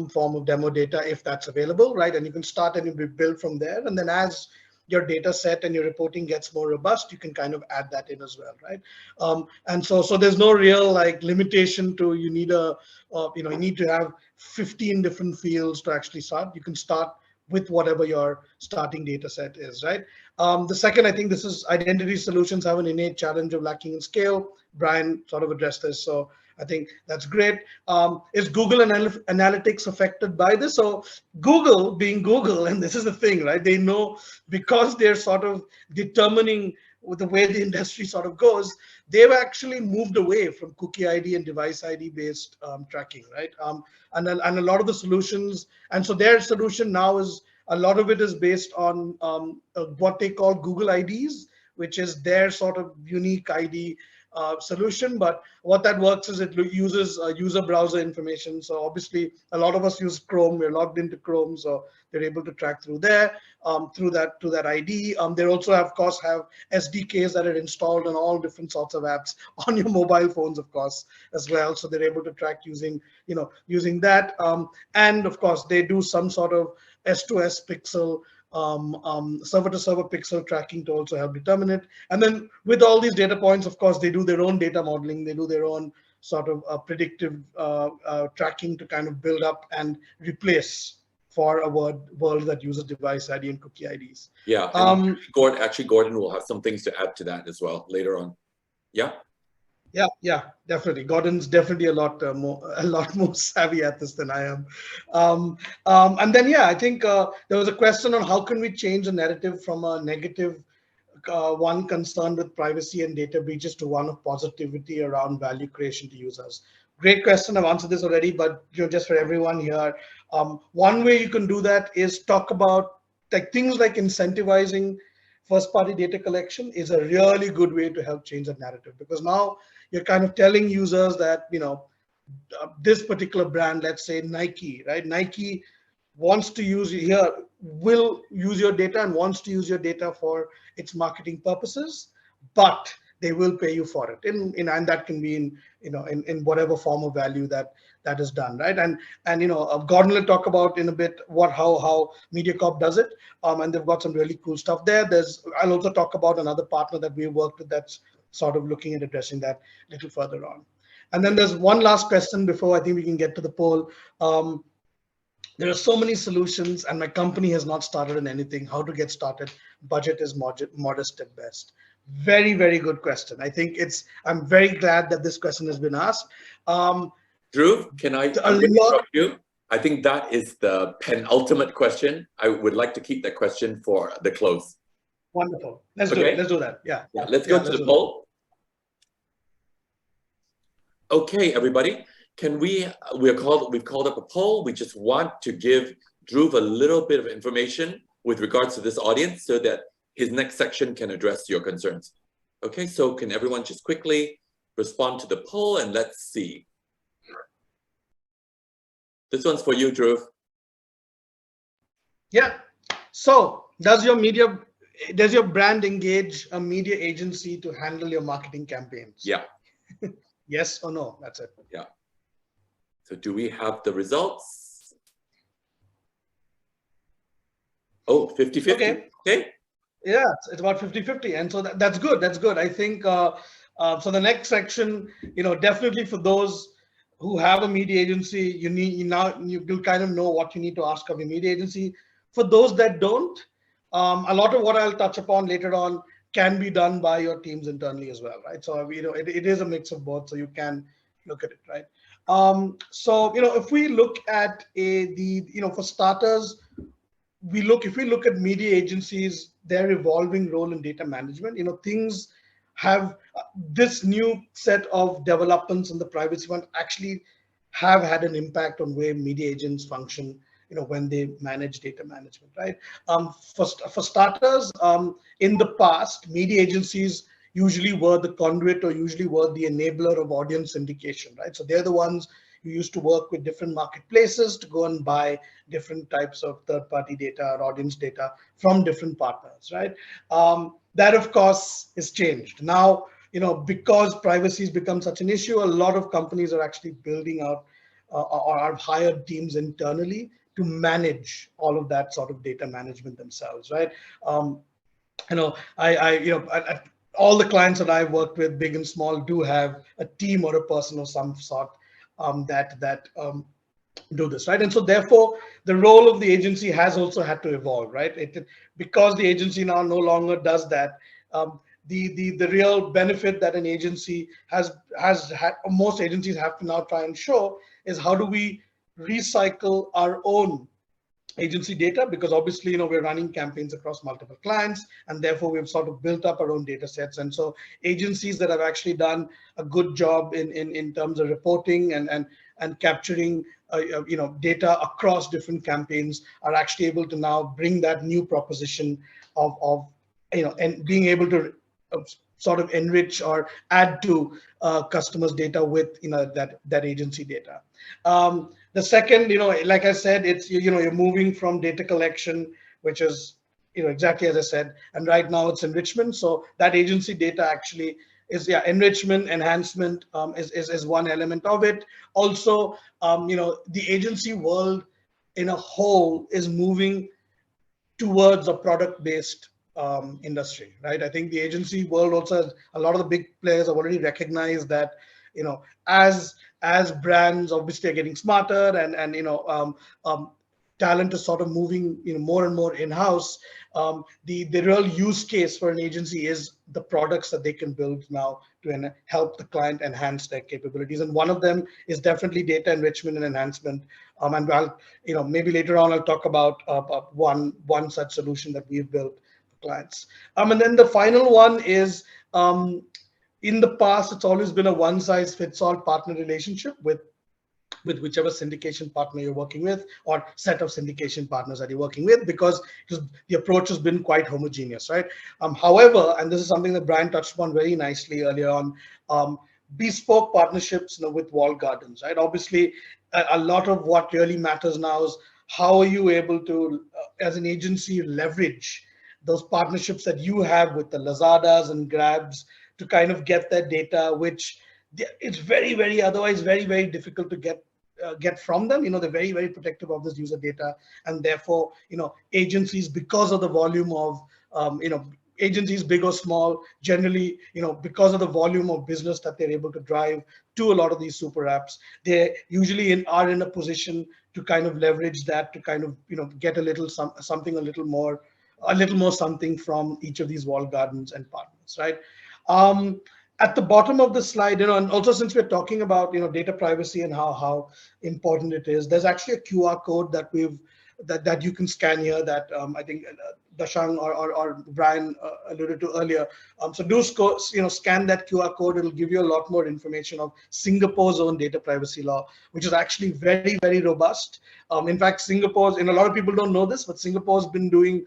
form of demo data if that's available, right? And you can start and you build from there, and then as your data set and your reporting gets more robust, you can kind of add that in as well, right? And so there's no real like limitation to you need to have 15 different fields to actually start. You can start with whatever your starting data set is, right? The second, I think this is identity solutions have an innate challenge of lacking in scale. Brian sort of addressed this, so I think that's great. Is Google Analytics affected by this? So Google being Google, and this is the thing, right? They know, because they're sort of determining with the way the industry sort of goes, they've actually moved away from cookie ID and device ID based tracking, right? And a lot of the solutions, and so their solution now is, a lot of it is based on what they call Google IDs, which is their sort of unique ID solution. But what that works is it uses user browser information. So obviously a lot of us use Chrome, we're logged into Chrome, so they're able to track through there, through that ID. They also of course have SDKs that are installed on all different sorts of apps on your mobile phones, of course, as well. So they're able to track using that. And of course they do some sort of S2S pixel, server-to-server pixel tracking to also help determine it. And then with all these data points, of course, they do their own data modeling. They do their own sort of predictive tracking to kind of build up and replace for a world that uses device ID and cookie IDs. Yeah, Gordon will have some things to add to that as well later on. Yeah. Yeah, definitely. Gordon's definitely a lot more savvy at this than I am. And then, I think there was a question on how can we change the narrative from a negative one concerned with privacy and data breaches to one of positivity around value creation to users. Great question. I've answered this already, but just for everyone here, one way you can do that is talk about things like incentivizing first-party data collection is a really good way to help change that narrative, because now you're kind of telling users that, this particular brand, let's say Nike, right? Nike wants to will use your data and wants to use your data for its marketing purposes, but they will pay you for it. And that can be in whatever form of value that is done, right? And Gordon will talk about in a bit how Mediacorp does it, and they've got some really cool stuff there. I'll also talk about another partner that we worked with that's sort of looking at addressing that a little further on. And then there's one last question before I think we can get to the poll. There are so many solutions and my company has not started on anything. How to get started? Budget is modest at best. Very, very good question. I think I'm very glad that this question has been asked. Dhruv, can I interrupt you? I think that is the penultimate question. I would like to keep that question for the close. Wonderful. Let's do it. Let's do that. Yeah. Let's go to the poll. Okay, everybody. We've called up a poll. We just want to give Dhruv a little bit of information with regards to this audience so that his next section can address your concerns. Okay, so can everyone just quickly respond to the poll and let's see. This one's for you, Dhruv. Yeah. So does your brand engage a media agency to handle your marketing campaigns? Yeah. Yes or no? That's it. Yeah. So do we have the results? Oh, 50-50. Okay. Yeah, it's about 50-50. And so that's good. That's good. I think so the next section, definitely for those who have a media agency, you'll kind of know what you need to ask of your media agency. For those that don't, a lot of what I'll touch upon later on can be done by your teams internally as well, right? So it is a mix of both, so you can look at it, right? So if we look at for starters, if we look at media agencies, their evolving role in data management, things have this new set of developments in the privacy fund actually have had an impact on where media agents function, when they manage data management, right? For starters, in the past, media agencies usually were the conduit or usually were the enabler of audience syndication, right? So they're the ones who used to work with different marketplaces to go and buy different types of third-party data or audience data from different partners, right? That, of course, is changed. Now, because privacy has become such an issue, a lot of companies are actually building out or have hired teams internally to manage all of that sort of data management themselves, right? All the clients that I've worked with, big and small, do have a team or a person of some sort that do this, right? And so therefore, the role of the agency has also had to evolve, right? Because the agency now no longer does that. The real benefit that an agency has had, most agencies have to now try and show, is how do we recycle our own agency data, because obviously we're running campaigns across multiple clients, and therefore we've sort of built up our own data sets. And so agencies that have actually done a good job in terms of reporting and capturing data across different campaigns are actually able to now bring that new proposition of and being able to sort of enrich or add to customers' data with that agency data. The second, like I said, it's you're moving from data collection, which is exactly as I said, and right now it's enrichment. So that agency data actually is enrichment, enhancement is one element of it. Also, the agency world in a whole is moving towards a product-based industry, right? I think the agency world also has, a lot of the big players have already recognized that, as brands obviously are getting smarter and talent is sort of moving more and more in-house, the real use case for an agency is the products that they can build now to help the client enhance their capabilities. And one of them is definitely data enrichment and enhancement. And I'll, maybe later on I'll talk about one such solution that we've built for clients. And then the final one is, in the past, it's always been a one-size-fits-all partner relationship with whichever syndication partner you're working with or set of syndication partners that you're working with, because the approach has been quite homogeneous, right? However, and this is something that Brian touched upon very nicely earlier on, bespoke partnerships with walled gardens, right? Obviously, a lot of what really matters now is how are you able to, as an agency, leverage those partnerships that you have with the Lazadas and Grabs to kind of get that data, which it's otherwise very difficult to get from them. They're very protective of this user data, and therefore agencies, because of the volume of agencies, big or small, generally, because of the volume of business that they're able to drive to a lot of these super apps, they usually are in a position to kind of leverage that to kind of, get a little something, a little more something from each of these walled gardens and partners, right? At the bottom of the slide, and also since we're talking about, data privacy and how important it is, there's actually a QR code that that you can scan here that I think Dasheng or Brian alluded to earlier. So do scan that QR code. It'll give you a lot more information of Singapore's own data privacy law, which is actually very, very robust. In fact, Singapore's, and a lot of people don't know this, but Singapore's been doing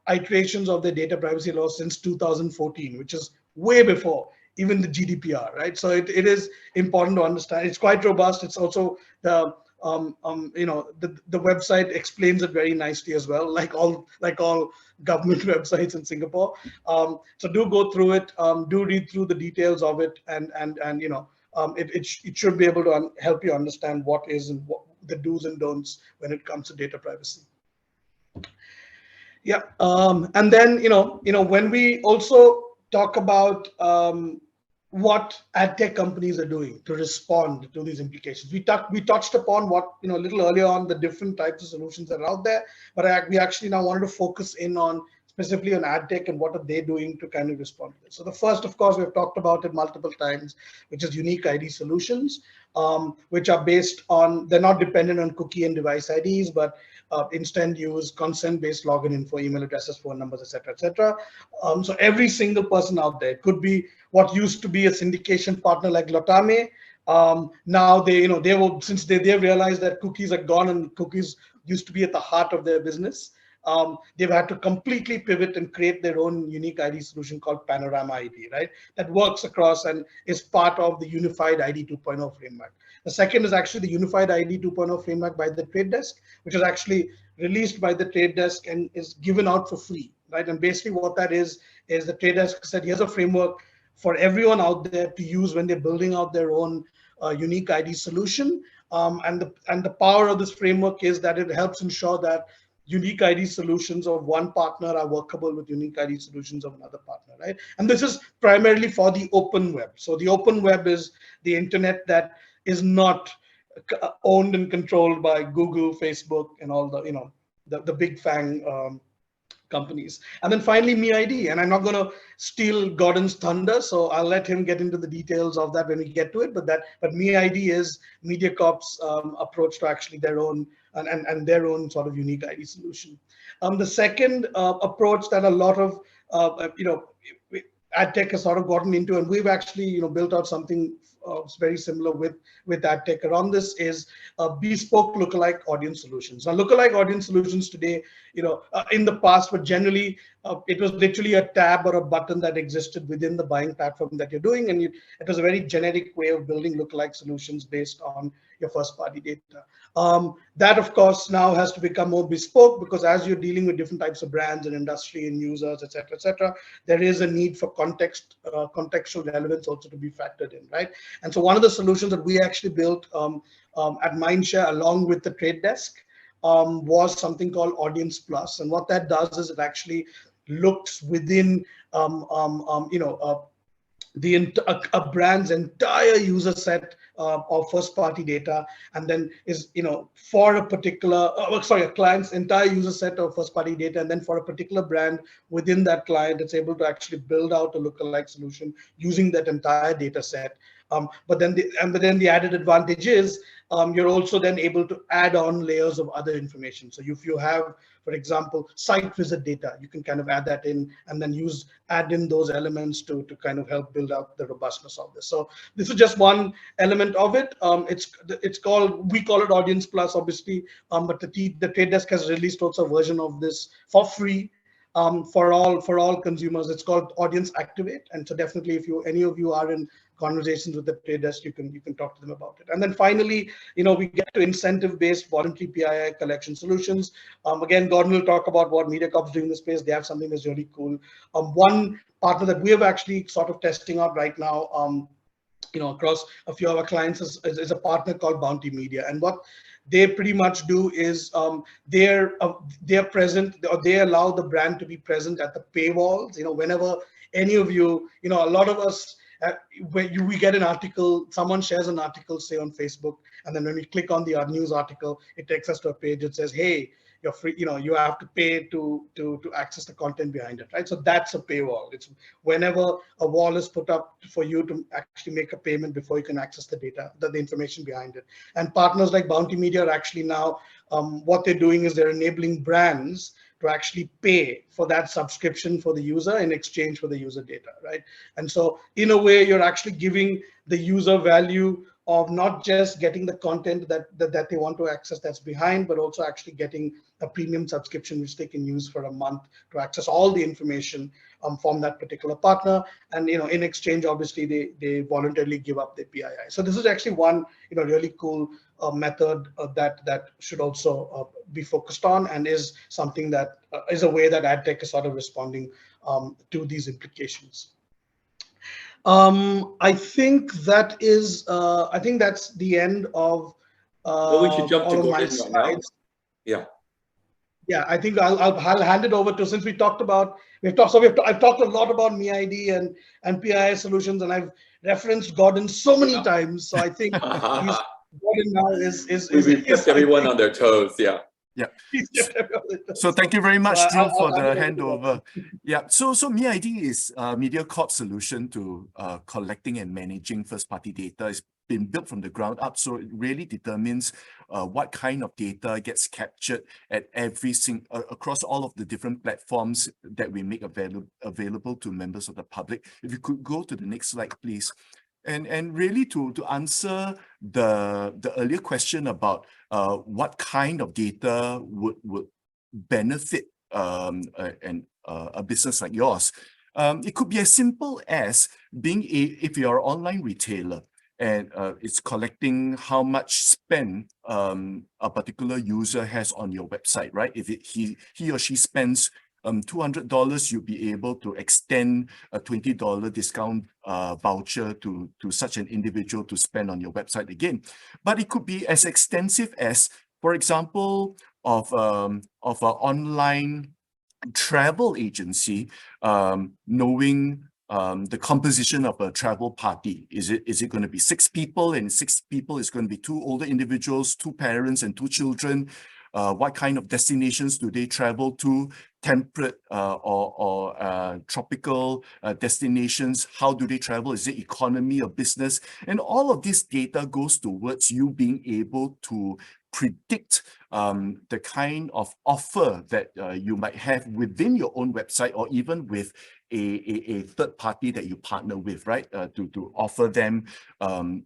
iterations of the data privacy law since 2014, which is way before even the GDPR, right? So it is important to understand. It's quite robust. It's also the website explains it very nicely as well, like all government websites in Singapore. So do go through it, do read through the details of it, and it should be able to help you understand what is and what the do's and don'ts when it comes to data privacy. Yeah, and then when we also talk about what ad tech companies are doing to respond to these implications, we touched upon what a little earlier on, the different types of solutions that are out there, but we actually now wanted to focus in on specifically on ad tech and what are they doing to kind of respond to this. So the first, of course, we've talked about it multiple times, which is unique ID solutions, which are based on, they're not dependent on cookie and device IDs, but instead use consent-based login info, email addresses, phone numbers, etc., etc. So every single person out there, could be what used to be a syndication partner like Lotame. Now they will, since they've realized that cookies are gone and cookies used to be at the heart of their business, they've had to completely pivot and create their own unique ID solution called Panorama ID, right? That works across and is part of the Unified ID 2.0 framework. The second is actually the Unified ID 2.0 framework by the Trade Desk, which is actually released by the Trade Desk and is given out for free, right? And basically what that is the Trade Desk said, here's a framework for everyone out there to use when they're building out their own unique ID solution. And the power of this framework is that it helps ensure that unique ID solutions of one partner are workable with unique ID solutions of another partner, right? And this is primarily for the open web. So the open web is the internet that is not owned and controlled by Google, Facebook, and all the big FANG companies. And then finally, MeID, and I'm not going to steal Gordon's thunder, so I'll let him get into the details of that when we get to it. But MeID is Mediacorp's approach to actually their own and their own sort of unique ID solution. The second approach that a lot of ad tech has sort of gotten into, and we've actually built out something very similar with ad tech around this, is bespoke lookalike audience solutions. Now, lookalike audience solutions today, in the past, but generally it was literally a tab or a button that existed within the buying platform that you're doing, and it was a very generic way of building lookalike solutions based on your first-party data. That, of course, now has to become more bespoke, because as you're dealing with different types of brands and industry and users, etc., there is a need for contextual relevance also to be factored in, right? And so one of the solutions that we actually built at Mindshare along with the Trade Desk was something called Audience Plus. And what that does is it actually looks within a brand's entire user set of first-party data, and then is for a particular a client's entire user set of first-party data, and then for a particular brand within that client, it's able to actually build out a lookalike solution using that entire data set. But then the added advantage is you're also then able to add on layers of other information. So if you have, for example, site visit data, you can kind of add that in and then add in those elements to kind of help build out the robustness of this. So this is just one element of it. We call it Audience Plus, obviously, but the Trade Desk has released also a version of this for free. For all consumers. It's called Audience Activate, and so definitely, if any of you are in conversations with the Trade Desk, you can talk to them about it. And then finally, we get to incentive-based voluntary PII collection solutions. Again, Gordon will talk about what Mediacorp's doing in this space. They have something that's really cool. One partner that we have actually sort of testing out right now, across a few of our clients is a partner called Bounty Media. And what they pretty much do is they're present, or they allow the brand to be present at the paywalls. Whenever any of you, a lot of us, when we get an article, someone shares an article, say on Facebook, and then when we click on the news article, it takes us to a page that says, hey, you're free, you have to pay to access the content behind it, right? So that's a paywall. It's whenever a wall is put up for you to actually make a payment before you can access the data, the information behind it. And partners like Bounty Media are actually now, what they're doing is they're enabling brands to actually pay for that subscription for the user in exchange for the user data, right? And so in a way, you're actually giving the user value of not just getting the content that they want to access that's behind, but also actually getting a premium subscription which they can use for a month to access all the information from that particular partner. And in exchange, obviously, they voluntarily give up their PII. So this is actually one really cool method that should also be focused on, and is something that is a way that ad tech is sort of responding to these implications. I think that is. I think that's the end of we should jump to all of my Gordon right now. Yeah. Yeah, I think I'll hand it over to, since we talked about, I've talked a lot about MeID and PII solutions, and I've referenced Gordon so many times. So I think Gordon now is we've kept everyone on their toes. Yeah. Yeah. So thank you very much, Dhruv, for the handover. Yeah. So MeID is Mediacorp's solution to collecting and managing first-party data. It's been built from the ground up, so it really determines what kind of data gets captured at across all of the different platforms that we make available to members of the public. If you could go to the next slide, please. And really to answer the earlier question about what kind of data would benefit a business like yours, it could be as simple as if you're an online retailer and it's collecting how much spend a particular user has on your website, right? If he or she spends $200, you'll be able to extend a $20 discount voucher to such an individual to spend on your website again. But it could be as extensive as, for example, of an online travel agency knowing the composition of a travel party. Is it going to be 6 people, and 6 people is going to be 2 older individuals, 2 parents, and 2 children? What kind of destinations do they travel to? Temperate or tropical destinations? How do they travel? Is it economy or business? And all of this data goes towards you being able to predict the kind of offer that you might have within your own website, or even with a third party that you partner with, right? To offer them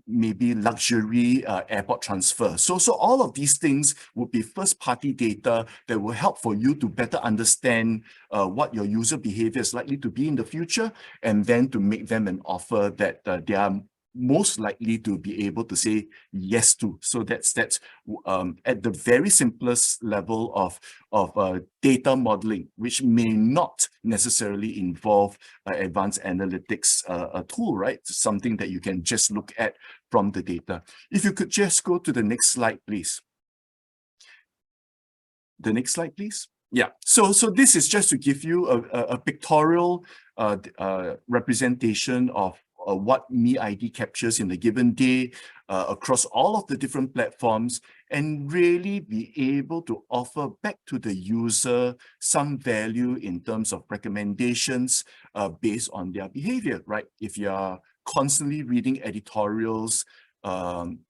maybe luxury airport transfer. So all of these things would be first party data that will help for you to better understand what your user behavior is likely to be in the future, and then to make them an offer that they are most likely to be able to say yes to. So that's at the very simplest level of data modeling, which may not necessarily involve advanced analytics tool, right? It's something that you can just look at from the data. If you could just go to the next slide, please. The next slide, please. Yeah, so this is just to give you a pictorial representation of what MeID captures in a given day across all of the different platforms, and really be able to offer back to the user some value in terms of recommendations based on their behavior, right? If you are constantly reading editorials around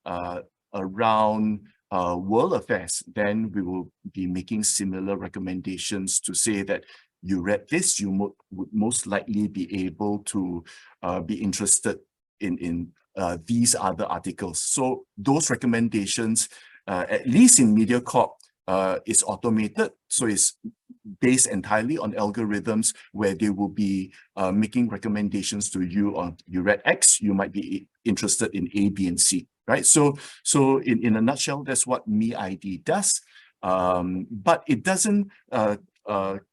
world affairs, then we will be making similar recommendations to say that you read this, you would most likely be able to be interested in these other articles. So those recommendations, at least in Mediacorp, is automated. So it's based entirely on algorithms where they will be making recommendations to you on, you read X, you might be interested in A, B, and C, right? So in a nutshell, that's what MeID does. But it doesn't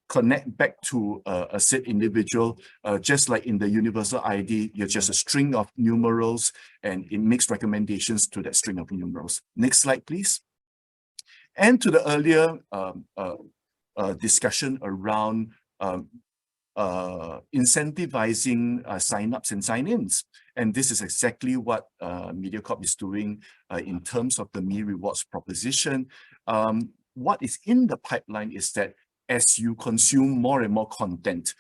connect back to a said individual, just like in the universal ID, you're just a string of numerals, and it makes recommendations to that string of numerals. Next slide, please. And to the earlier discussion around incentivizing sign-ups and sign-ins. And this is exactly what Mediacorp is doing in terms of the Me Rewards proposition. What is in the pipeline is that as you consume more and more content,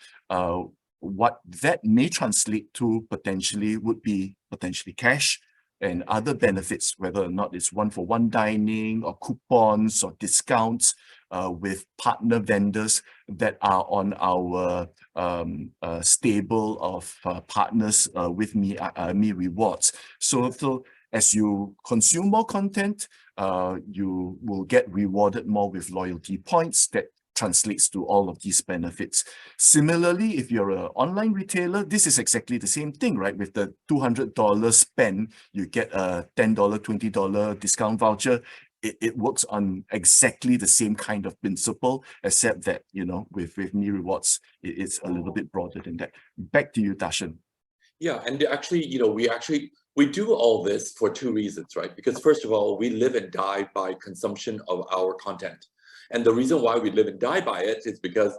what that may translate to potentially would be potentially cash and other benefits, whether or not it's one-for-one dining or coupons or discounts with partner vendors that are on our stable of partners with Me Rewards. So as you consume more content, you will get rewarded more with loyalty points that translates to all of these benefits. Similarly, if you're an online retailer, this is exactly the same thing, right? With the $200 spend, you get a $10, $20 discount voucher. It works on exactly the same kind of principle, except that, you know, with Me Rewards, it's a little bit broader than that. Back to you, Dasheng. Yeah, and actually, you know, we do all this for two reasons, right? Because first of all, we live and die by consumption of our content. And the reason why we live and die by it is because,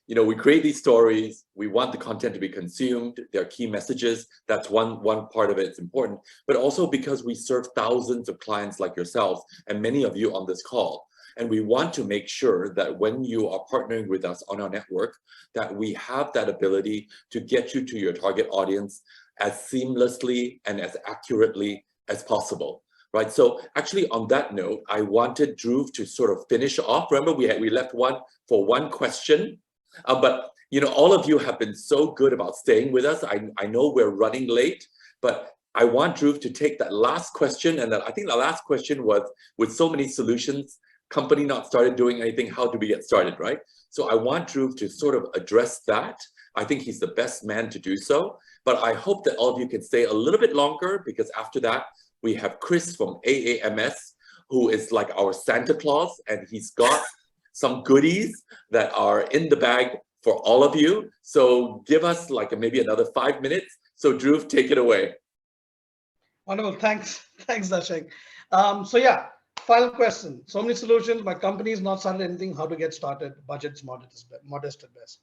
you know, we create these stories, we want the content to be consumed, there are key messages, that's one part of it, it's important, but also because we serve thousands of clients like yourselves and many of you on this call. And we want to make sure that when you are partnering with us on our network, that we have that ability to get you to your target audience as seamlessly and as accurately as possible. Right. So actually, on that note, I wanted Dhruv to sort of finish off. Remember, we left one question, but you know, all of you have been so good about staying with us. I know we're running late, but I want Dhruv to take that last question, and I think the last question was, with so many solutions, company not started doing anything, how do we get started, right? So I want Dhruv to sort of address that. I think he's the best man to do so. But I hope that all of you can stay a little bit longer, because after that, we have Chris from AAMS, who is like our Santa Claus, and he's got some goodies that are in the bag for all of you. So give us like maybe another 5 minutes. So Dhruv, take it away. Wonderful, thanks, Dasheng. So yeah, final question. So many solutions. My company is not started anything. How to get started? Budget's modest at best.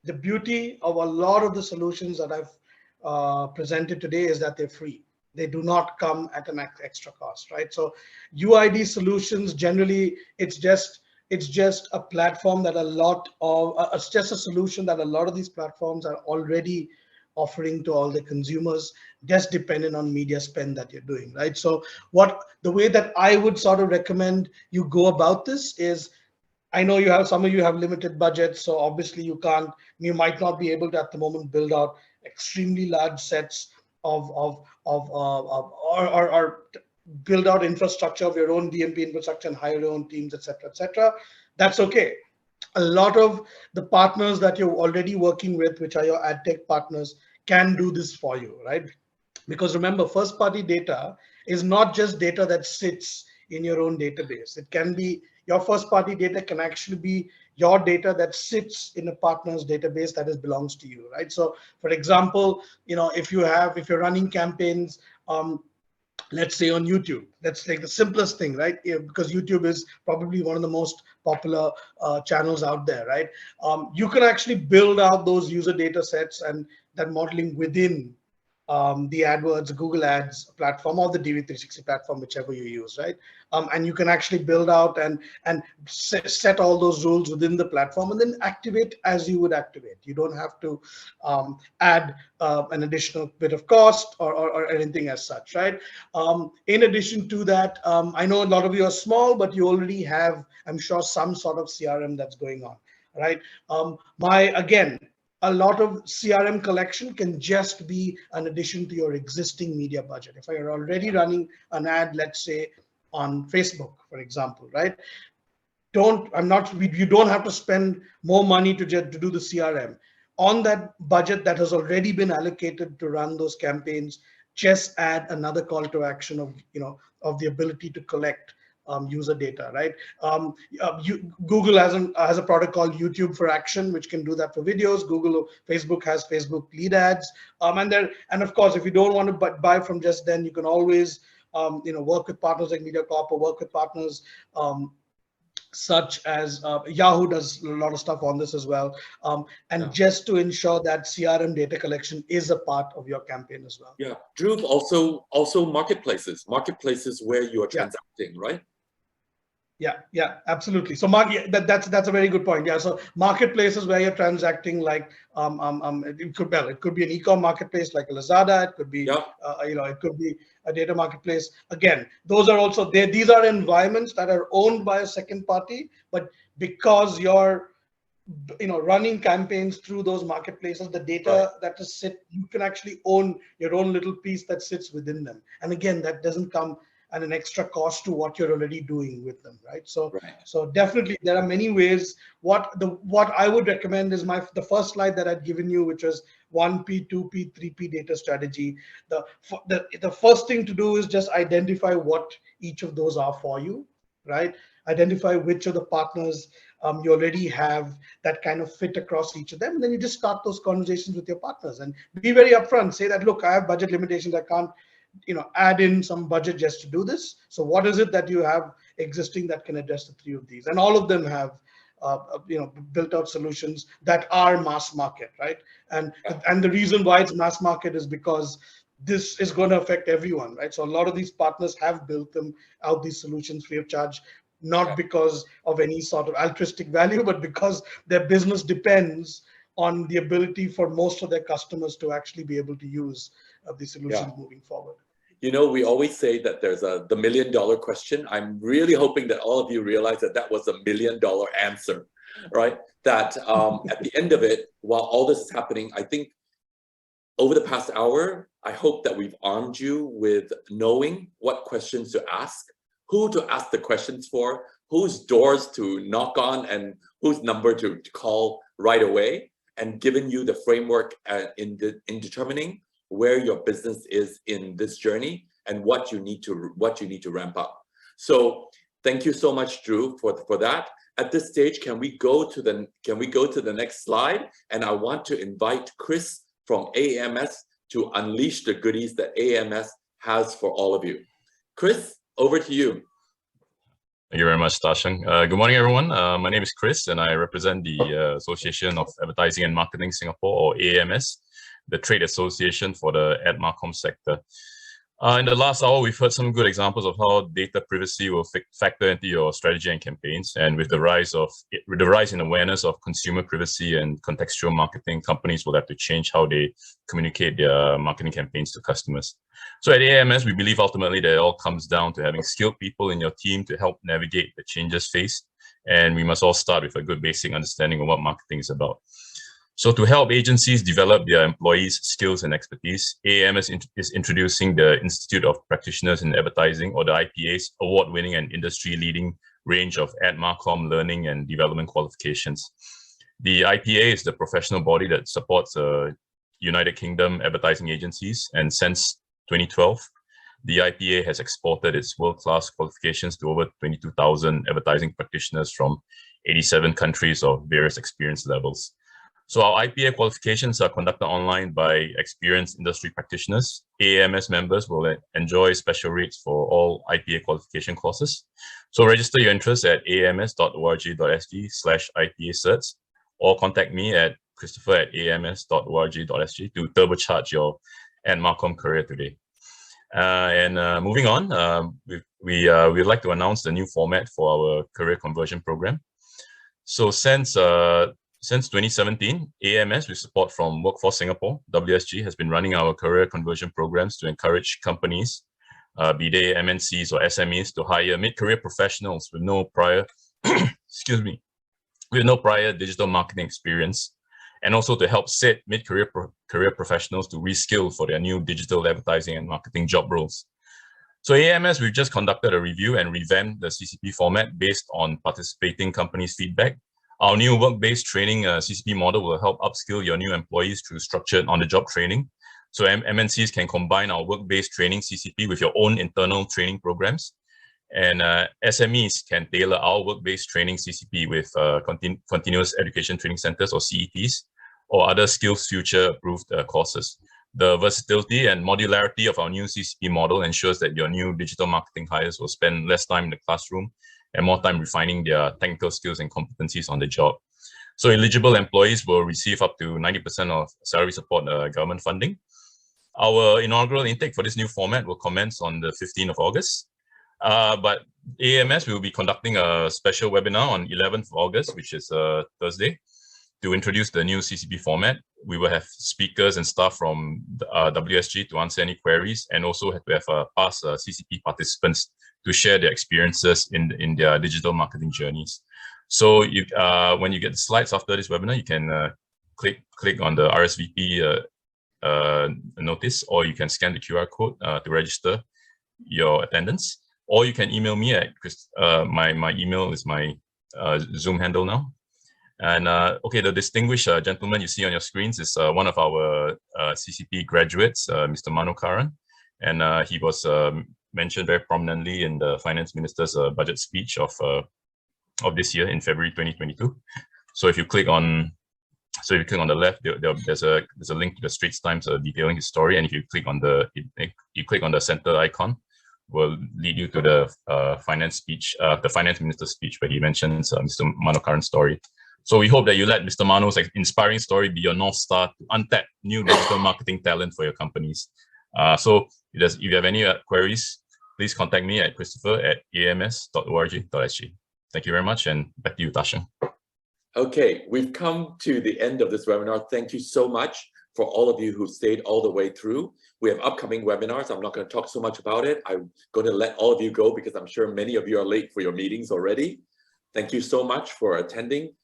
The beauty of a lot of the solutions that I've presented today is that they're free. They do not come at an extra cost, right? So UID solutions, generally, it's just a platform that it's just a solution that a lot of these platforms are already offering to all the consumers, just depending on media spend that you're doing, right? So the way that I would sort of recommend you go about this is, I know some of you have limited budgets, so obviously you might not be able to at the moment build out extremely large sets or build out infrastructure of your own DMP infrastructure and hire your own teams, etc., etc. That's okay. A lot of the partners that you're already working with, which are your ad tech partners, can do this for you, right? Because remember, first party data is not just data that sits in your own database. It can be, your first party data can actually be your data that sits in a partner's database that belongs to you, right? So for example, you know, if you're running campaigns, let's say on YouTube, that's like the simplest thing, right? Because YouTube is probably one of the most popular channels out there, right? You can actually build out those user data sets and that modeling within the AdWords, Google Ads platform, or the DV360 platform, whichever you use, right? And you can actually build out and set all those rules within the platform and then activate as you would activate. You don't have to add an additional bit of cost or anything as such, right? In addition to that, I know a lot of you are small, but you already have, I'm sure, some sort of CRM that's going on, right? Again, a lot of CRM collection can just be an addition to your existing media budget. If you're already running an ad, let's say on Facebook, for example, right? You don't have to spend more money to do the CRM. On that budget that has already been allocated to run those campaigns, just add another call to action of the ability to collect user data, right? Google has a product called YouTube for Action, which can do that for videos. Facebook has Facebook lead ads, and of course, if you don't want to buy from just then, you can always work with partners like Mediacorp or work with partners such as Yahoo does a lot of stuff on this as well. And just to ensure that CRM data collection is a part of your campaign as well. Yeah, Dhruv, also marketplaces where you are transacting, right? Yeah, absolutely. So that's a very good point. Yeah, so marketplaces where you're transacting, like it could be an e-com marketplace like a Lazada. It could be it could be a data marketplace. Again, those are also there. These are environments that are owned by a second party, but because you're running campaigns through those marketplaces, the data that is you can actually own your own little piece that sits within them. And again, that doesn't come at an extra cost to what you're already doing with them, right? So definitely there are many ways. What I would recommend is the first slide that I'd given you, which was 1P, 2P, 3P data strategy. The first thing to do is just identify what each of those are for you, right? Identify which of the partners you already have that kind of fit across each of them. And then you just start those conversations with your partners and be very upfront. Say that, look, I have budget limitations. I can't add in some budget just to do this. So what is it that you have existing that can address the three of these? And all of them have built out solutions that are mass market, right? And the reason why it's mass market is because this is going to affect everyone, right? So a lot of these partners have built them out, these solutions free of charge, not because of any sort of altruistic value, but because their business depends on the ability for most of their customers to actually be able to use the solutions moving forward. We always say that there's the $1 million question. I'm really hoping that all of you realize that was a $1 million answer, right? That at the end of it, while all this is happening, I think over the past hour, I hope that we've armed you with knowing what questions to ask, who to ask the questions for, whose doors to knock on, and whose number to call right away, and given you the framework in determining where your business is in this journey and what you need to ramp up. So thank you so much, Dhruv, for that. At this stage, can we go to the next slide? And I want to invite Chris from AAMS to unleash the goodies that AAMS has for all of you. Chris, over to you. Thank you very much, Dasheng. Good morning, everyone. My name is Chris, and I represent the Association of Advertising and Marketing Singapore, or AAMS, the trade association for the ad marcom sector. In the last hour, we've heard some good examples of how data privacy will factor into your strategy and campaigns. And with the rise in awareness of consumer privacy and contextual marketing, companies will have to change how they communicate their marketing campaigns to customers. So at AAMS, we believe ultimately that it all comes down to having skilled people in your team to help navigate the changes faced. And we must all start with a good basic understanding of what marketing is about. So to help agencies develop their employees' skills and expertise, AAMS is introducing the Institute of Practitioners in Advertising, or the IPA's award-winning and industry-leading range of ad marcom learning and development qualifications. The IPA is the professional body that supports United Kingdom advertising agencies, and since 2012, the IPA has exported its world-class qualifications to over 22,000 advertising practitioners from 87 countries of various experience levels. So our IPA qualifications are conducted online by experienced industry practitioners. AAMS members will enjoy special rates for all IPA qualification courses. So register your interest at aams.org.sg/IPA certs, or contact me at christopher@aams.org.sg to turbocharge your ad marcom career today. Moving on, we'd like to announce the new format for our career conversion program. So since 2017, AAMS, with support from Workforce Singapore, WSG, has been running our career conversion programs to encourage companies, be they MNCs or SMEs, to hire mid-career professionals with no prior, with no prior digital marketing experience, and also to help set mid-career career professionals to reskill for their new digital advertising and marketing job roles. So AAMS, we've just conducted a review and revamped the CCP format based on participating companies' feedback. Our new work-based training CCP model will help upskill your new employees through structured on-the-job training. So MNCs can combine our work-based training CCP with your own internal training programs. And SMEs can tailor our work-based training CCP with continuous education training centers, or CETs, or other skills future approved courses. The versatility and modularity of our new CCP model ensures that your new digital marketing hires will spend less time in the classroom and more time refining their technical skills and competencies on the job. So eligible employees will receive up to 90% of salary support government funding. Our inaugural intake for this new format will commence on the 15th of August. But AAMS will be conducting a special webinar on 11th of August, which is Thursday, to introduce the new CCP format. We will have speakers and staff from WSG to answer any queries, and also have to have past CCP participants to share their experiences in their digital marketing journeys. So you, when you get the slides after this webinar, you can click on the RSVP notice, or you can scan the QR code to register your attendance, or you can email me at my email is my Zoom handle now. And okay, the distinguished gentleman you see on your screens is one of our CCP graduates, Mr. Mano Karan, and he was mentioned very prominently in the finance minister's budget speech of this year in February 2022. So if you click on the left, there's a link to the Straits Times detailing his story, and if you click on the center icon, will lead you to the finance speech, the finance minister's speech, where he mentions Mr. Mano Karan's story. So we hope that you let Mr. Mano's inspiring story be your North Star to untap new digital marketing talent for your companies. So if you have any queries, please contact me at christopher@aams.org.sg. Thank you very much, and back to you, Dasheng. Okay, we've come to the end of this webinar. Thank you so much for all of you who stayed all the way through. We have upcoming webinars. I'm not going to talk so much about it. I'm going to let all of you go because I'm sure many of you are late for your meetings already. Thank you so much for attending.